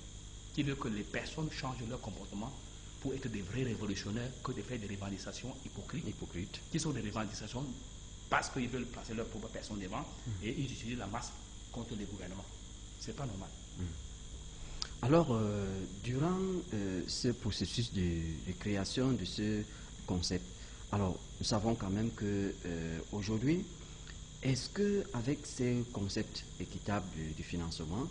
Qui veut que les personnes changent leur comportement pour être des vrais révolutionnaires que de faire des revendications hypocrites. Qui sont des revendications parce qu'ils veulent placer leur propre personne devant et ils utilisent la masse contre les gouvernements. C'est pas normal. Alors, durant ce processus de création de ce concept, alors nous savons quand même que aujourd'hui, est-ce que avec ces concepts équitables du financement,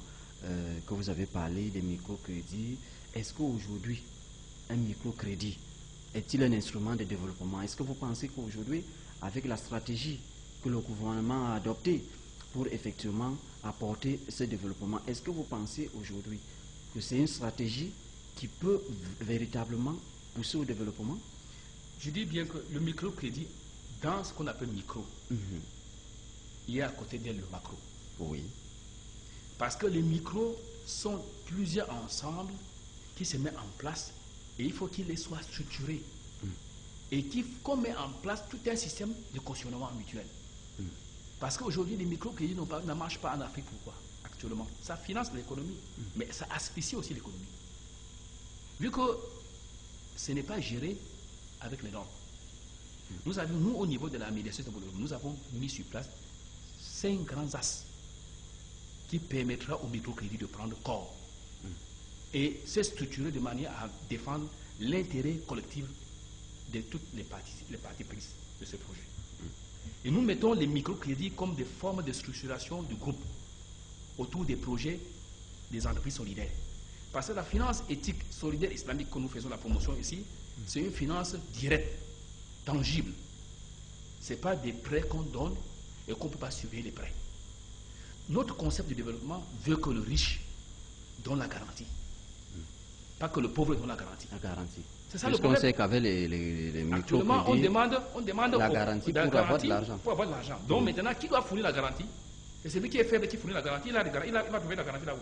que vous avez parlé des microcrédits, est-ce qu'aujourd'hui, un microcrédit est-il un instrument de développement? Est-ce que vous pensez qu'aujourd'hui, avec la stratégie que le gouvernement a adoptée pour effectivement apporter ce développement, est-ce que vous pensez aujourd'hui que c'est une stratégie qui peut véritablement pousser au développement? Je dis bien que le microcrédit, dans ce qu'on appelle micro, il y a à côté d'elle le macro. Oui. Parce que les micros sont plusieurs ensembles qui se mettent en place et il faut qu'ils soient structurés et qu'on met en place tout un système de cautionnement mutuel. Parce qu'aujourd'hui, les microcrédits ne marchent pas en Afrique. Pourquoi? Actuellement, ça finance l'économie, mais ça asphyxie aussi l'économie. Vu que ce n'est pas géré avec les normes. Nous, au niveau de la médiation, nous avons mis sur place 5 grands axes qui permettra au microcrédit de prendre corps et se structurer de manière à défendre l'intérêt collectif de toutes les parties prises de ce projet. Et nous mettons les microcrédits comme des formes de structuration du groupe autour des projets des entreprises solidaires. Parce que la finance éthique solidaire islamique que nous faisons la promotion ici, c'est une finance directe, tangible. Ce n'est pas des prêts qu'on donne et qu'on ne peut pas surveiller les prêts. Notre concept de développement veut que le riche donne la garantie. pas que le pauvre donne la garantie. La garantie. C'est ça le Puisqu'on problème. sait qu'avec les Actuellement, on microcrédits, demande la garantie pour avoir de l'argent. Pour avoir de l'argent. Donc maintenant, qui doit fournir la garantie? Et celui qui est faible qui fournit la garantie, il va trouver la garantie là où?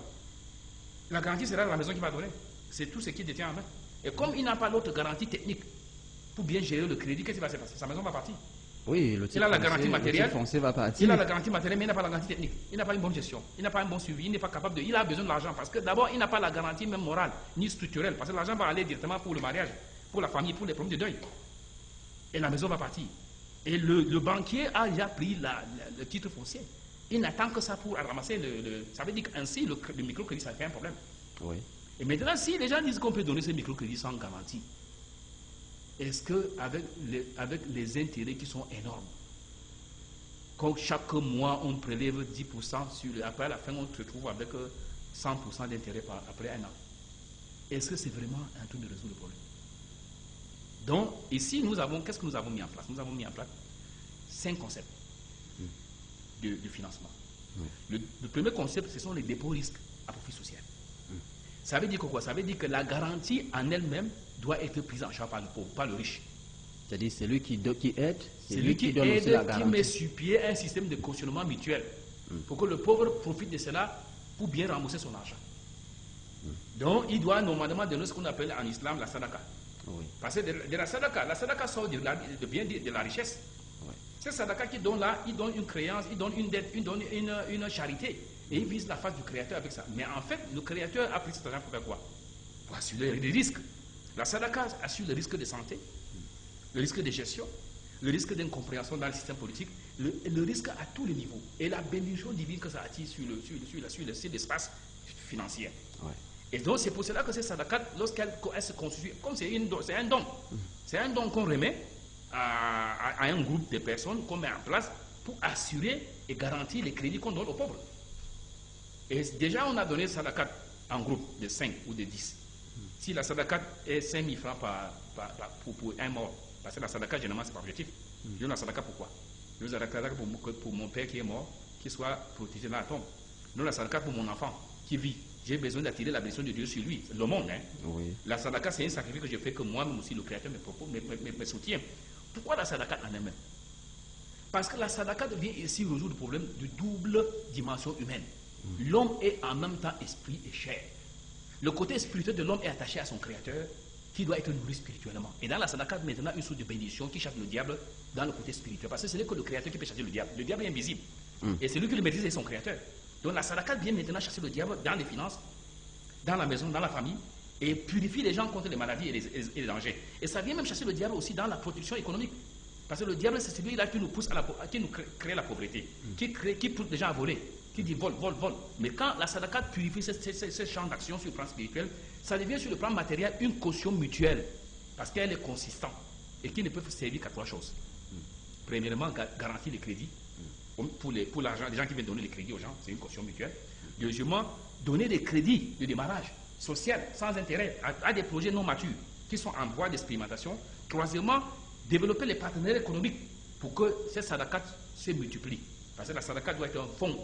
La garantie sera la maison qui va donner. C'est tout ce qu'il détient en main. Et comme il n'a pas l'autre garantie technique pour bien gérer le crédit, qu'est-ce qui va se passer? Sa maison va partir. Oui, Il a la garantie matérielle. Foncier va partir. Il a la garantie matérielle, mais il n'a pas la garantie technique. Il n'a pas une bonne gestion. Il n'a pas un bon suivi. Il n'est pas capable de. Il a besoin de l'argent parce que d'abord, il n'a pas la garantie même morale ni structurelle. Parce que l'argent va aller directement pour le mariage, pour la famille, pour les problèmes de deuil. Et la maison va partir. Et le banquier a déjà pris le titre foncier. Il n'attend que ça pour ramasser ça veut dire qu'ainsi, le microcrédit, ça fait un problème. Oui. Et maintenant, si les gens disent qu'on peut donner ce microcrédit sans garantie, est-ce qu'avec les intérêts qui sont énormes, quand chaque mois on prélève 10%, après à la fin on se retrouve avec 100% d'intérêt après un an, est-ce que c'est vraiment un truc de résoudre le problème? Donc, ici, qu'est-ce que nous avons mis en place? Nous avons mis en place 5 concepts de financement. Le premier concept, ce sont les dépôts risques à profit social. Ça veut dire quoi? Ça veut dire que la garantie en elle-même doit être prise en charge par le pauvre, pas le riche. C'est-à-dire c'est lui qui aide, c'est lui qui donne aussi la garantie. Qui met sur pied un système de cautionnement mutuel pour que le pauvre profite de cela pour bien rembourser son argent. Donc, il doit normalement donner ce qu'on appelle en islam la sadaka. Oui. Parce que de la sadaka sort de la richesse. Oui. C'est sadaka qui donne là, il donne une créance, il donne une dette, il donne une charité. Et il vise la face du créateur avec ça. Mais en fait, le créateur a pris cet argent pour faire quoi? Pour assurer les risques. La sadaka assure le risque de santé, le risque de gestion, le risque d'incompréhension dans le système politique, le risque à tous les niveaux. Et la bénédiction divine que ça attire sur l'espace financier. Ouais. Et donc c'est pour cela que ces sadaka, lorsqu'elle se constitue, comme c'est un don, c'est un don qu'on remet à un groupe de personnes qu'on met en place pour assurer et garantir les crédits qu'on donne aux pauvres. Et déjà, on a donné sadaka en groupe de 5 ou de 10. Si la sadaka est 5 000 francs pour un mort, parce que la sadaka, généralement, c'est pas objectif. Je donne la sadaka pourquoi? Je donne la sadaka pour mon père qui est mort, qui soit protégé dans la tombe. Je donne la sadaka pour mon enfant qui vit. J'ai besoin d'attirer la bénédiction de Dieu sur lui. C'est le monde, hein? Oui. La sadaka, c'est un sacrifice que je fais que moi-même aussi, le Créateur me soutient. Pourquoi la sadaka en elle-même? Parce que la sadaka vient ici résoudre le problème de double dimension humaine. L'homme est en même temps esprit et chair. Le côté spirituel de l'homme est attaché à son créateur qui doit être nourri spirituellement. Et dans la sadaka, maintenant, une sorte de bénédiction qui chasse le diable dans le côté spirituel. Parce que c'est que le créateur qui peut chasser le diable. Le diable est invisible. Et c'est lui qui le maîtrise, c'est son créateur. Donc la sadaka vient maintenant chasser le diable dans les finances, dans la maison, dans la famille, et purifie les gens contre les maladies et les dangers. Et ça vient même chasser le diable aussi dans la production économique. Parce que le diable, c'est celui-là qui nous pousse qui nous crée la pauvreté, qui pousse les gens à voler, qui dit vol. Mais quand la sadaka purifie ce champ d'action sur le plan spirituel, ça devient sur le plan matériel une caution mutuelle, parce qu'elle est consistante et qui ne peut servir qu'à 3 choses. Premièrement, garantir les crédits pour l'argent, les gens qui viennent donner les crédits aux gens, c'est une caution mutuelle. Deuxièmement, donner des crédits de démarrage social, sans intérêt, à des projets non matures, qui sont en voie d'expérimentation. Troisièmement, développer les partenaires économiques pour que ces sadakats se multiplient. Parce que la sadaka doit être un fonds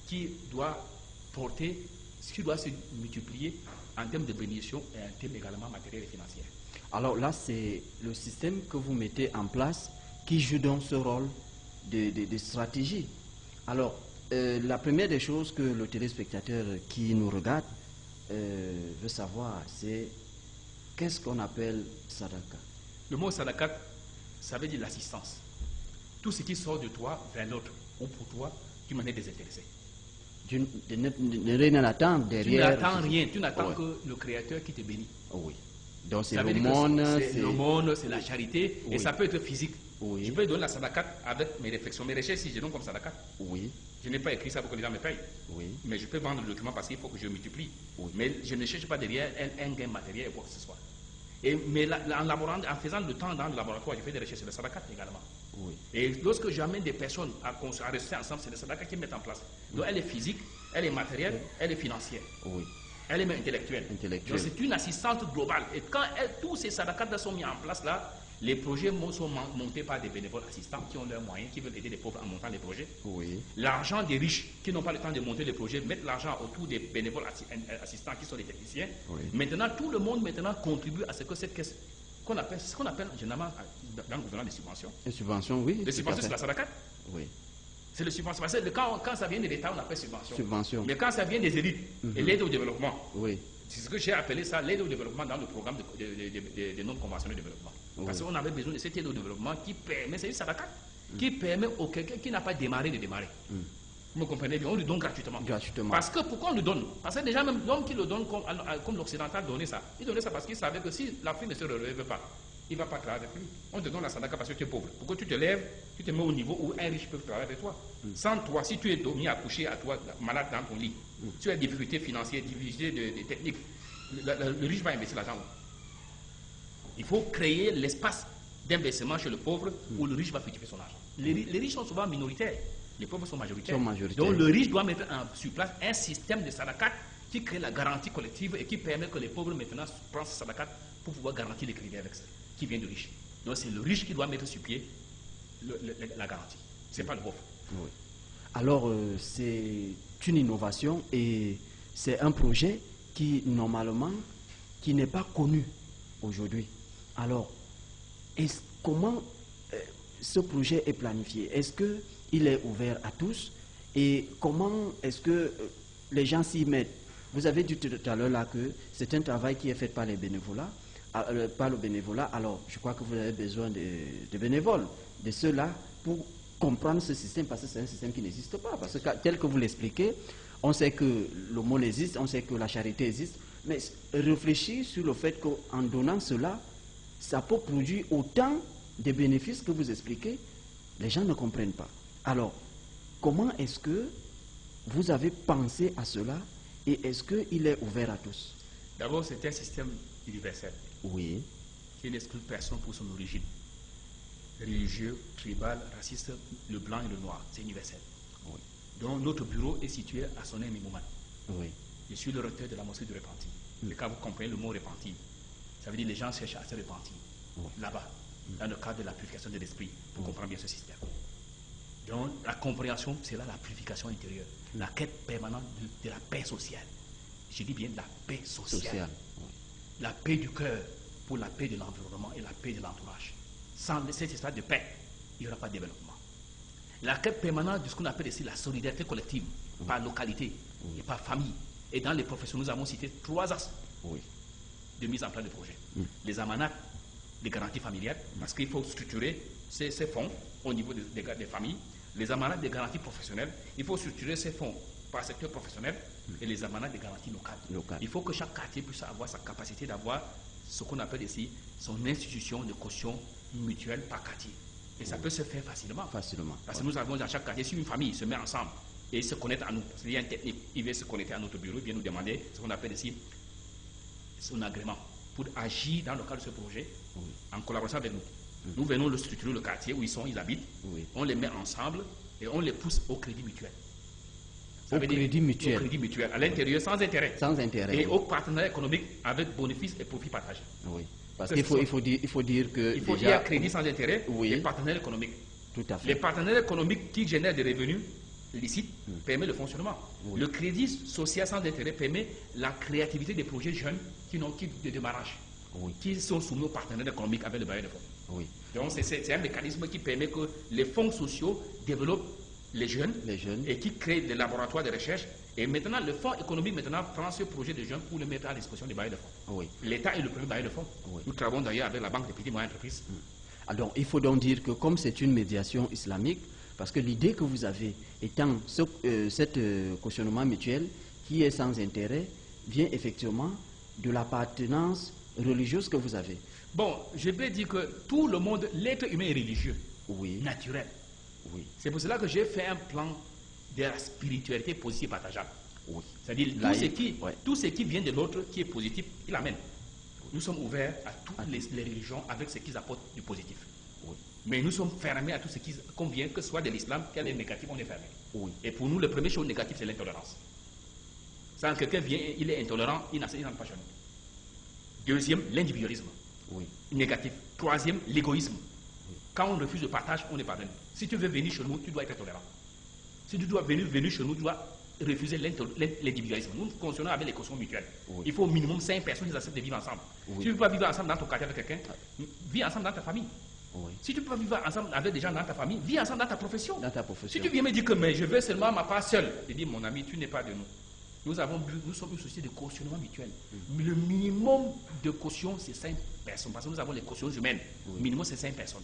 qui doit porter, qui doit se multiplier en termes de bénédiction et en termes également matériels et financiers. Alors là, c'est le système que vous mettez en place qui joue donc ce rôle de stratégie. Alors, la première des choses que le téléspectateur qui nous regarde veut savoir, c'est qu'est-ce qu'on appelle sadaka? Le mot sadaka, ça veut dire l'assistance. Tout ce qui sort de toi vers l'autre ou pour toi, d'une manière désintéressée. Ne rien attendre derrière. Tu n'attends rien, tu n'attends que le Créateur qui te bénit. Oui. Donc c'est l'aumône, c'est la charité, et ça peut être physique. Oui. Je peux donner la sadaka avec mes réflexions, mes recherches, si je donne comme sadaka. Oui. Je n'ai pas écrit ça pour que les gens me payent. Oui. Mais je peux vendre le document parce qu'il faut que je multiplie. Oui. Mais je ne cherche pas derrière un gain matériel ou quoi que ce soit. Mais en faisant le temps dans le laboratoire, je fais des recherches sur le sadaka également. Oui. Et lorsque j'amène des personnes à rester ensemble, c'est le sadaka qui met en place. Donc elle est physique, elle est matérielle, elle est financière. Oui. Elle est même intellectuelle. Donc c'est une assistante globale. Et quand tous ces sadakats sont mis en place là, Les projets sont montés par des bénévoles assistants qui ont leurs moyens, qui veulent aider les pauvres en montant les projets. Oui. L'argent des riches qui n'ont pas le temps de monter les projets mettent l'argent autour des bénévoles assistants qui sont les techniciens. Oui. Maintenant, tout le monde contribue à ce que cette caisse, ce qu'on appelle généralement dans le gouvernement des subventions. Les subventions, oui. Les subventions, c'est la Sadakat. Oui. C'est le subvention. Parce que quand ça vient de l'État, on appelle subvention. Subvention. Mais quand ça vient des élites et l'aide au développement, Oui. c'est ce que j'ai appelé ça, l'aide au développement dans le programme de non conventionnels de développement. Oui. Parce qu'on avait besoin de cette aide au développement qui permet, c'est une sadakat, qui permet à quelqu'un qui n'a pas démarré de démarrer. Vous me comprenez bien, on lui donne gratuitement. Gratuitement. Parce que pourquoi on lui donne? Parce que déjà même l'homme qui le donne comme l'occidental donnait ça. Il donnait ça parce qu'il savait que si l'Afrique ne se relève pas, il ne va pas travailler avec lui. On te donne la sadaka parce que tu es pauvre. Pourquoi tu te lèves, tu te mets au niveau où un riche peut travailler avec toi. Sans toi, si tu es mis à coucher à toi, malade dans ton lit, tu as des difficultés financières, difficultés de techniques, le riche va investir l'argent. Il faut créer l'espace d'investissement chez le pauvre où le riche va fructifier son argent. Les riches sont souvent minoritaires, les pauvres sont majoritaires. Donc le riche doit mettre sur place un système de sadakat qui crée la garantie collective et qui permet que les pauvres maintenant prennent ce sadakat pour pouvoir garantir les crédits avec ça, qui vient du riche. Donc c'est le riche qui doit mettre sur pied la garantie. Ce n'est pas le pauvre. Oui. Alors c'est une innovation et c'est un projet qui normalement qui n'est pas connu aujourd'hui. Alors, comment ce projet est planifié? Est-ce qu'il est ouvert à tous? Et comment est-ce que les gens s'y mettent? Vous avez dit tout à l'heure là que c'est un travail qui est fait par les bénévolats, par le bénévolat. Alors, je crois que vous avez besoin de bénévoles, de ceux-là, pour comprendre ce système, parce que c'est un système qui n'existe pas. Parce que tel que vous l'expliquez, on sait que le monde existe, on sait que la charité existe, mais réfléchir sur le fait qu'en donnant cela, ça peut produire autant de bénéfices que vous expliquez, les gens ne comprennent pas. Alors, comment est-ce que vous avez pensé à cela et est-ce qu'il est ouvert à tous? D'abord, c'est un système universel. Oui. Qui n'exclut personne pour son origine. Religieux, tribal, raciste, le blanc et le noir, c'est universel. Oui. Donc notre bureau est situé à Sonin-Mimouman. Oui. Je suis le recteur de la mosquée du repenti. Et quand vous comprenez le mot repenti, ça veut dire que les gens cherchent à se repentir. Là-bas, dans le cadre de la purification de l'esprit, pour comprendre bien ce système. Donc la compréhension, c'est là la purification intérieure, la quête permanente de la paix sociale. Je dis bien la paix sociale. La paix du cœur pour la paix de l'environnement et la paix de l'entourage. Sans cet état de paix, il n'y aura pas de développement. La quête permanente de ce qu'on appelle ici la solidarité collective, par localité et par famille. Et dans les professions, nous avons cité 3 axes de mise en place de projets. Les amanats, les garanties familiales, parce qu'il faut structurer ces fonds au niveau des familles. Les amanats des garanties professionnelles, il faut structurer ces fonds par secteur professionnel et les amanats des garanties locales. Il faut que chaque quartier puisse avoir sa capacité d'avoir ce qu'on appelle ici son institution de caution mutuelle par quartier. Et ça peut se faire facilement. Parce que nous avons dans chaque quartier, si une famille se met ensemble et se connecte à nous, parce qu'il y a un technique, il vient se connecter à notre bureau, il vient nous demander ce qu'on appelle ici son agrément pour agir dans le cadre de ce projet en collaboration avec nous. Nous venons le structurer le quartier où ils habitent, on les met ensemble et on les pousse au crédit mutuel. Au crédit mutuel, à l'intérieur, sans intérêt. Sans intérêt. Et au partenariat économique avec bénéfices et profits partagés. Oui. Parce qu'il faut dire que. Il faut dire crédit sans intérêt et partenaires économiques. Tout à fait. Les partenaires économiques qui génèrent des revenus licites permettent le fonctionnement. Le crédit social sans intérêt permet la créativité des projets jeunes qui n'ont qu'un démarrage, qui sont soumis aux partenaires économiques avec le bailleur de fonds. Donc c'est un mécanisme qui permet que les fonds sociaux développent les jeunes et qui créent des laboratoires de recherche. Et maintenant, le fonds économique prend ce projet de jeunes pour le mettre à disposition des bailleurs de fonds. L'État est le premier bailleur de fonds. Nous travaillons d'ailleurs avec la Banque des petites et moyennes entreprises. Alors, il faut donc dire que comme c'est une médiation islamique, parce que l'idée que vous avez étant cet cautionnement mutuel qui est sans intérêt, vient effectivement de l'appartenance religieuse que vous avez. Bon, je vais dire que tout le monde, l'être humain est religieux, naturel. C'est pour cela que j'ai fait un plan de la spiritualité positive partageable. C'est-à-dire tout ce qui vient de l'autre, qui est positif, il l'amène. Nous sommes ouverts à toutes les religions avec ce qu'ils apportent du positif. Mais nous sommes fermés à tout ce qui convient, que ce soit de l'islam, qu'elle est négative, on est fermé. Et pour nous, le premier chose négative, c'est l'intolérance. Quand quelqu'un vient, il est intolérant, il n'a pas chez nous. Deuxième, l'individualisme. négatif. Troisième, l'égoïsme. Quand on refuse le partage, on n'est pas venu. Si tu veux venir chez nous, tu dois être tolérant. Si tu dois venir chez nous, tu dois refuser l'individualisme. Nous fonctionnons avec les cautions mutuelles. Il faut au minimum 5 personnes qui acceptent de vivre ensemble. Si tu ne veux pas vivre ensemble dans ton quartier avec quelqu'un, vis ensemble dans ta famille. Si tu ne peux pas vivre ensemble avec des gens dans ta famille, vis ensemble dans ta profession. Si tu viens me dire que mais je veux seulement ma part seule, je dis mon ami, tu n'es pas de nous. Nous sommes une société de cautionnement mutuel. Le minimum de caution, c'est 5 personnes. Parce que nous avons les cautions humaines. Minimum, c'est 5 personnes.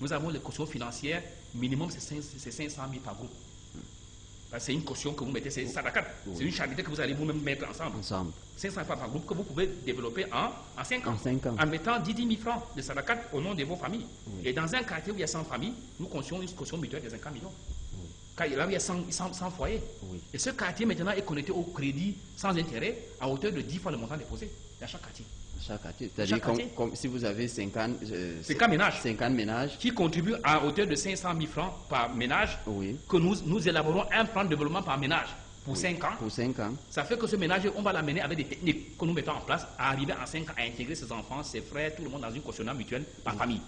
Nous avons les cautions financières. Minimum, c'est 500 000 par groupe. C'est une caution que vous mettez, c'est sadakat. C'est une charité que vous allez vous-même mettre ensemble. 500 par groupe que vous pouvez développer en 5 ans. En mettant 10 000 francs de sadakat au nom de vos familles. Et dans un quartier où il y a 100 familles, nous cautionons une caution mutuelle de 50 millions. Là où il y a 100 foyers. Et ce quartier maintenant est connecté au crédit sans intérêt à hauteur de 10 fois le montant déposé dans chaque quartier. C'est-à-dire comme si vous avez 50 ménages qui contribuent à hauteur de 500 000 francs par ménage, que nous élaborons un plan de développement par ménage pour 5 ans. Ça fait que ce ménage, on va l'amener avec des techniques que nous mettons en place à arriver en 5 ans à intégrer ses enfants, ses frères, tout le monde dans une cautionnement mutuelle par famille.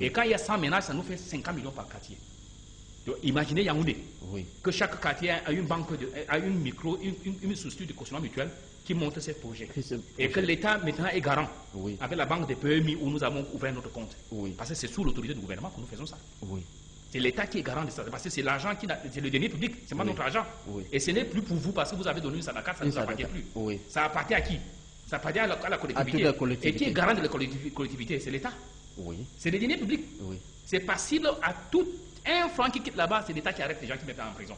Et quand il y a 100 ménages, ça nous fait 50 millions par quartier. Donc, imaginez Yaoundé, que chaque quartier a une banque, a une société de cautionnement mutuel qui monte ces projets. Et que l'État maintenant est garant avec la banque des PMI où nous avons ouvert notre compte. Parce que c'est sous l'autorité du gouvernement que nous faisons ça. C'est l'État qui est garant de ça. Parce que c'est l'argent c'est le denier public, c'est pas notre argent. Et ce n'est plus pour vous parce que vous avez donné une sadakat, ça ne nous appartient plus. Ça appartient à qui? Ça appartient à la collectivité. Et qui est garant de la collectivité? C'est l'État. C'est le denier public. C'est passible à tout. Un franc qui quitte là-bas, c'est l'État qui arrête les gens qui mettent en prison.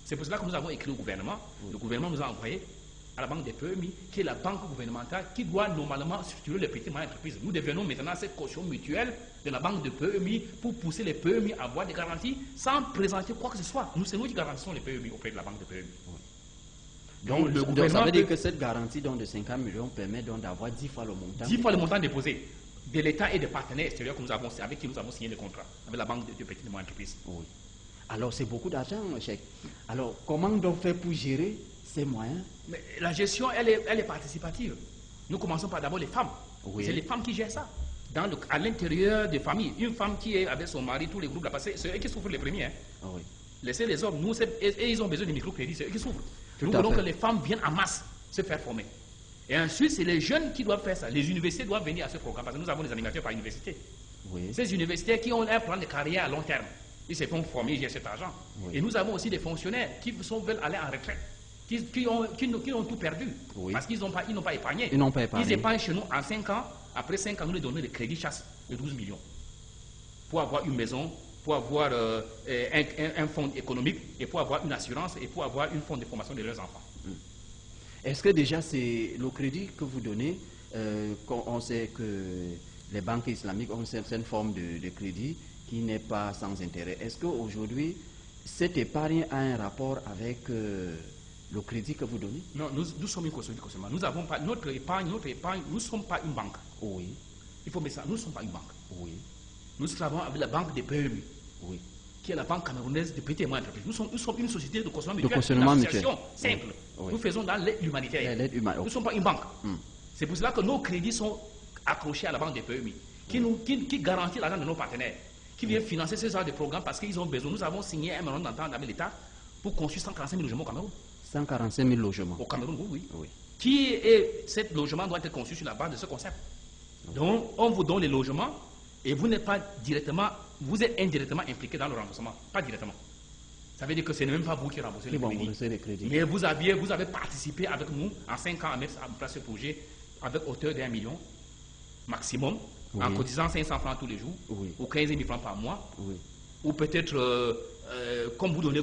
C'est pour cela que nous avons écrit au gouvernement. Le gouvernement nous a envoyé à la banque des PMI, qui est la banque gouvernementale qui doit normalement structurer les petites et moyennes entreprises. Nous devenons maintenant cette caution mutuelle de la banque de PMI pour pousser les PMI à avoir des garanties sans présenter quoi que ce soit. C'est nous qui garantissons les PMI auprès de la banque de PMI. Donc, le gouvernement ça veut dire que cette garantie de 50 millions permet donc d'avoir 10 fois le montant. 10 fois le montant déposé de l'État et des partenaires extérieurs que avec qui nous avons signé le contrat, avec la banque de petites et moyennes entreprises. Alors c'est beaucoup d'argent, Cheikh. Alors comment donc faire pour gérer ces moyens? Mais la gestion, elle est participative. Nous commençons par d'abord les femmes. C'est les femmes qui gèrent ça. À l'intérieur des familles, une femme qui est avec son mari, tous les groupes là, c'est eux qui souffrent les premiers. Laissez les hommes, et ils ont besoin de microcrédits, c'est eux qui souffrent. Nous voulons que les femmes viennent en masse se faire former. Et ensuite, c'est les jeunes qui doivent faire ça. Les universités doivent venir à ce programme parce que nous avons des animateurs par université. Ces universitaires qui ont un plan de carrière à long terme, ils se font former, ils gèrent cet argent. Et nous avons aussi des fonctionnaires qui veulent aller en retraite, qui ont tout perdu parce qu'ils n'ont pas épargné. Ils épargnent chez nous en 5 ans. Après 5 ans, nous les donnons des crédits chasse de 12 millions pour avoir une maison, pour avoir un fonds économique et pour avoir une assurance et pour avoir une fonds de formation de leurs enfants. Est-ce que déjà c'est le crédit que vous donnez, on sait que les banques islamiques ont une certaine forme de crédit qui n'est pas sans intérêt. Est-ce qu'aujourd'hui, cette épargne a un rapport avec le crédit que vous donnez? Non, nous sommes une caution. Nous n'avons pas notre épargne, nous ne sommes pas une banque. Il faut mettre ça, nous ne sommes pas une banque. Nous travaillons avec la banque des PMI. Qui est la banque camerounaise de petites et moyennes entreprises. Nous sommes une société de cautionnement mutuel, une association simple. Nous faisons dans l'aide humanitaire. Nous ne sommes pas une banque. C'est pour cela que nos crédits sont accrochés à la banque des PMI, qui garantit l'argent de nos partenaires, qui vient financer ce genre de programme parce qu'ils ont besoin. Nous avons signé un memorandum d'entente avec l'État pour construire 145 000 logements au Cameroun. 145 000 logements. Au Cameroun, oui. Cet logement doit être conçu sur la base de ce concept. Donc, on vous donne les logements et vous n'êtes pas directement, vous êtes indirectement impliqué dans le remboursement, pas directement. Ça veut dire que ce n'est même pas vous qui remboursez les crédits. Mais vous avez participé avec nous en 5 ans à mettre en place ce projet avec hauteur d'1 million maximum, en cotisant 500 francs tous les jours, ou 15 000 francs par mois, ou peut-être comme vous donnez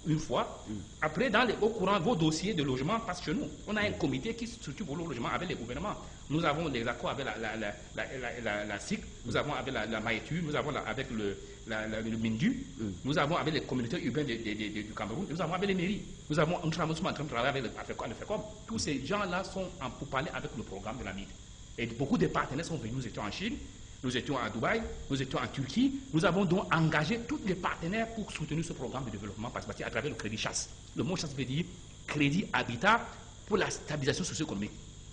une fois. Après, au courant, vos dossiers de logement passent chez nous. On a un comité qui structure vos logements avec les gouvernements. Nous avons des accords avec la SIC, nous avons avec la Maïtu, nous avons avec le Mindu, nous avons avec les communautés urbaines du Cameroun, nous avons avec les mairies. Nous sommes en train de travailler avec le FECOM. Tous ces gens-là sont en pourparlers avec le programme de la MID. Et beaucoup de partenaires sont venus. Nous étions en Chine, nous étions à Dubaï, nous étions en Turquie. Nous avons donc engagé tous les partenaires pour soutenir ce programme de développement participatif à travers le crédit chasse. Le mot chasse veut dire crédit habitat pour la stabilisation socio-économique.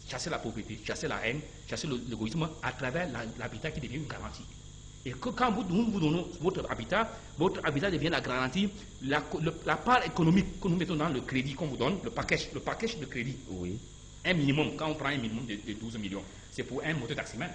chasser la pauvreté, chasser la haine, chasser l'égoïsme à travers l'habitat qui devient une garantie. Et que quand nous vous donnons votre habitat devient la garantie, la part économique que nous mettons dans le crédit qu'on vous donne, le package de crédit. Oui. Un minimum, quand on prend un minimum de 12 millions, c'est pour un mototaximan.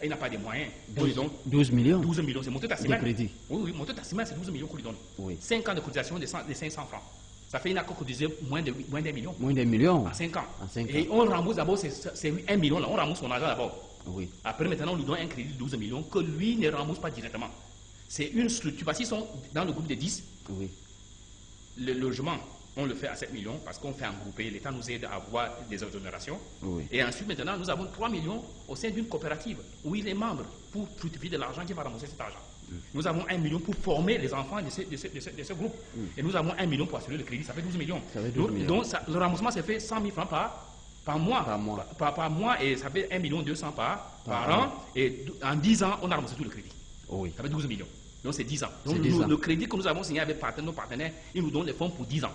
Il n'a pas de moyens. 12 millions 12 millions, c'est mototaximan. de crédit. Oui, mototaximan, c'est 12 millions qu'on lui donne. Oui. 5 ans de cotisation de 500 francs. Ça fait une accord cotisé moins d'un million. Moins d'un million. À 5 ans. À 5 ans. Et on rembourse d'abord, c'est 1 million là, on rembourse son argent d'abord. Oui. Après, maintenant, on lui donne un crédit de 12 millions que lui ne rembourse pas directement. C'est une structure, parce qu'ils sont dans le groupe de 10. Oui. Le logement, on le fait à 7 millions parce qu'on fait un groupé. L'État nous aide à avoir des exonérations. Oui. Et ensuite, maintenant, nous avons 3 millions au sein d'une coopérative où il est membre pour fructifier de l'argent qui va rembourser cet argent. Nous avons 1 million pour former les enfants de ce groupe. Et nous avons 1 million pour assurer le crédit. Ça fait 12 millions. Ça fait 12 millions. Donc, le remboursement, c'est fait 100 000 francs par mois. Par mois, et ça fait 1 200 000 par an. Et en 10 ans, on a remboursé tout le crédit. Oui. Ça fait 12 millions. Donc c'est 10 ans. Donc le crédit que nous avons signé avec nos partenaires, ils nous donnent les fonds pour 10 ans.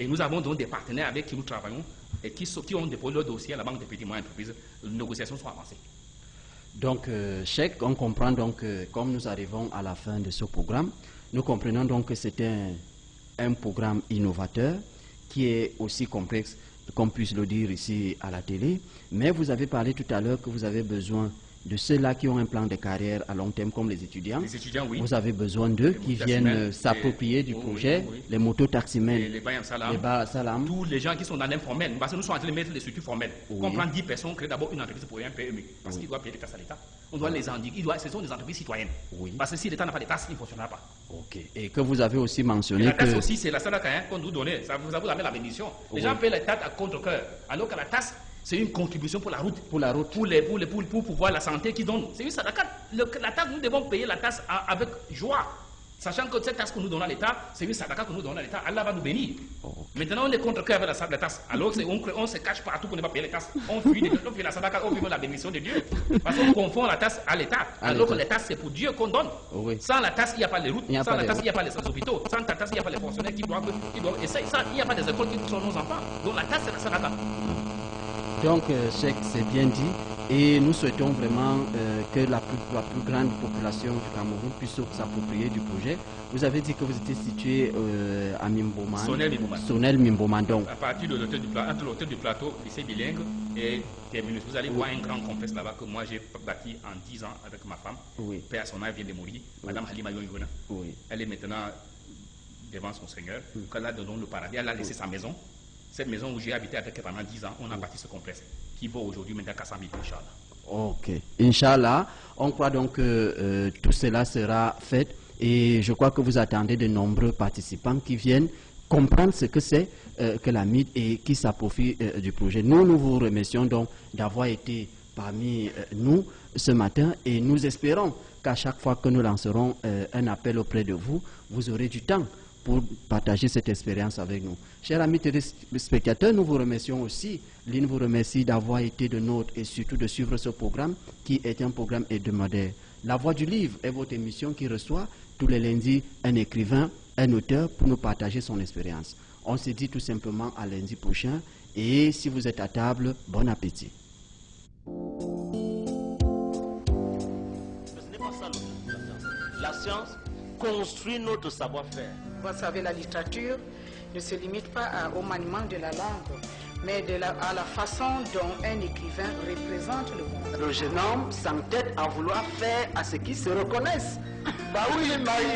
Et nous avons donc des partenaires avec qui nous travaillons et qui ont déposé leur dossier à la Banque des petites et moyennes entreprises. Les négociations sont avancées. Donc, Cheikh, on comprend donc que comme nous arrivons à la fin de ce programme, nous comprenons donc que c'est un programme innovateur qui est aussi complexe qu'on puisse le dire ici à la télé. Mais vous avez parlé tout à l'heure que vous avez besoin de ceux-là qui ont un plan de carrière à long terme comme les étudiants. Les étudiants, oui. Vous avez besoin d'eux qui viennent s'approprier du projet, les mototaximens, les Bayam Salam, les Ba Salam. Tous les gens qui sont dans l'informel. Parce que nous sommes en train de mettre les structures formelles. Oui. On prend 10 personnes, on crée d'abord une entreprise pour un PME. Parce qu'il doit payer des taxes à l'État. On doit les indiquer. Ce sont des entreprises citoyennes. Oui. Parce que si l'État n'a pas de taxes, il ne fonctionnera pas. Ok. Et que vous avez aussi mentionné la taxe que... aussi, c'est la sadaka qu'on nous donne. Ça vous avez la bénédiction. Les gens paient la taxe à contre-cœur. Alors que la taxe, c'est une contribution pour la route. Pour la route. Pour pouvoir la santé qu'ils donnent. C'est une sadaka. La taxe, nous devons payer la taxe avec joie. Sachant que cette taxe que nous donnons à l'État, c'est une sadaka que nous donnons à l'État. Allah va nous bénir. Maintenant, on est contre-cœur avec la taxe. Alors on se cache partout pour ne pas payer les taxes. On fuit la sadaka, on fuit la bénédiction de Dieu. Parce qu'on confond la taxe à l'État. Alors que la taxe, c'est pour Dieu qu'on donne. Oui. Sans la taxe, il n'y a pas les routes. Sans la taxe, il n'y a pas les hôpitaux. Sans la taxe, il n'y a pas les fonctionnaires qui doivent. Et ça, il n'y a pas des écoles qui sont nos enfants. Donc la taxe, c'est la sadaka. Donc, Cheikh, c'est bien dit. Et nous souhaitons vraiment que la plus grande population du Cameroun puisse s'approprier du projet. Vous avez dit que vous étiez situé à Mimboman. Sonel Mimboman. Donc. À partir de l'hôtel du plateau, lycée bilingue et terminus. Vous allez voir un grand complexe là-bas que moi j'ai bâti en 10 ans avec ma femme. Oui. Père Sona vient de mourir. Madame Halima Yoyona. Oui. Elle est maintenant devant son Seigneur. Quand elle a donné le paradis, elle a laissé sa maison. Cette maison où j'ai habité avec elle pendant 10 ans, on a bâti ce complexe qui vaut aujourd'hui maintenant 400 000, Inch'Allah. Ok. Inch'Allah, on croit donc que tout cela sera fait et je crois que vous attendez de nombreux participants qui viennent comprendre ce que c'est que la MID et qui s'approprient du projet. Nous vous remercions donc d'avoir été parmi nous ce matin et nous espérons qu'à chaque fois que nous lancerons un appel auprès de vous, vous aurez du temps pour partager cette expérience avec nous. Chers amis téléspectateurs, nous vous remercions aussi. Lynn vous remercie d'avoir été de nôtres et surtout de suivre ce programme qui est un programme hebdomadaire. La Voix du Livre est votre émission qui reçoit tous les lundis un écrivain, un auteur pour nous partager son expérience. On se dit tout simplement à lundi prochain et si vous êtes à table, bon appétit. Mais ce n'est pas ça la science construit notre savoir-faire. Vous savez, la littérature ne se limite pas au maniement de la langue, mais à la façon dont un écrivain représente le monde. Le jeune homme s'entête à vouloir faire à ce qui se reconnaissent. Bah oui, il est marié.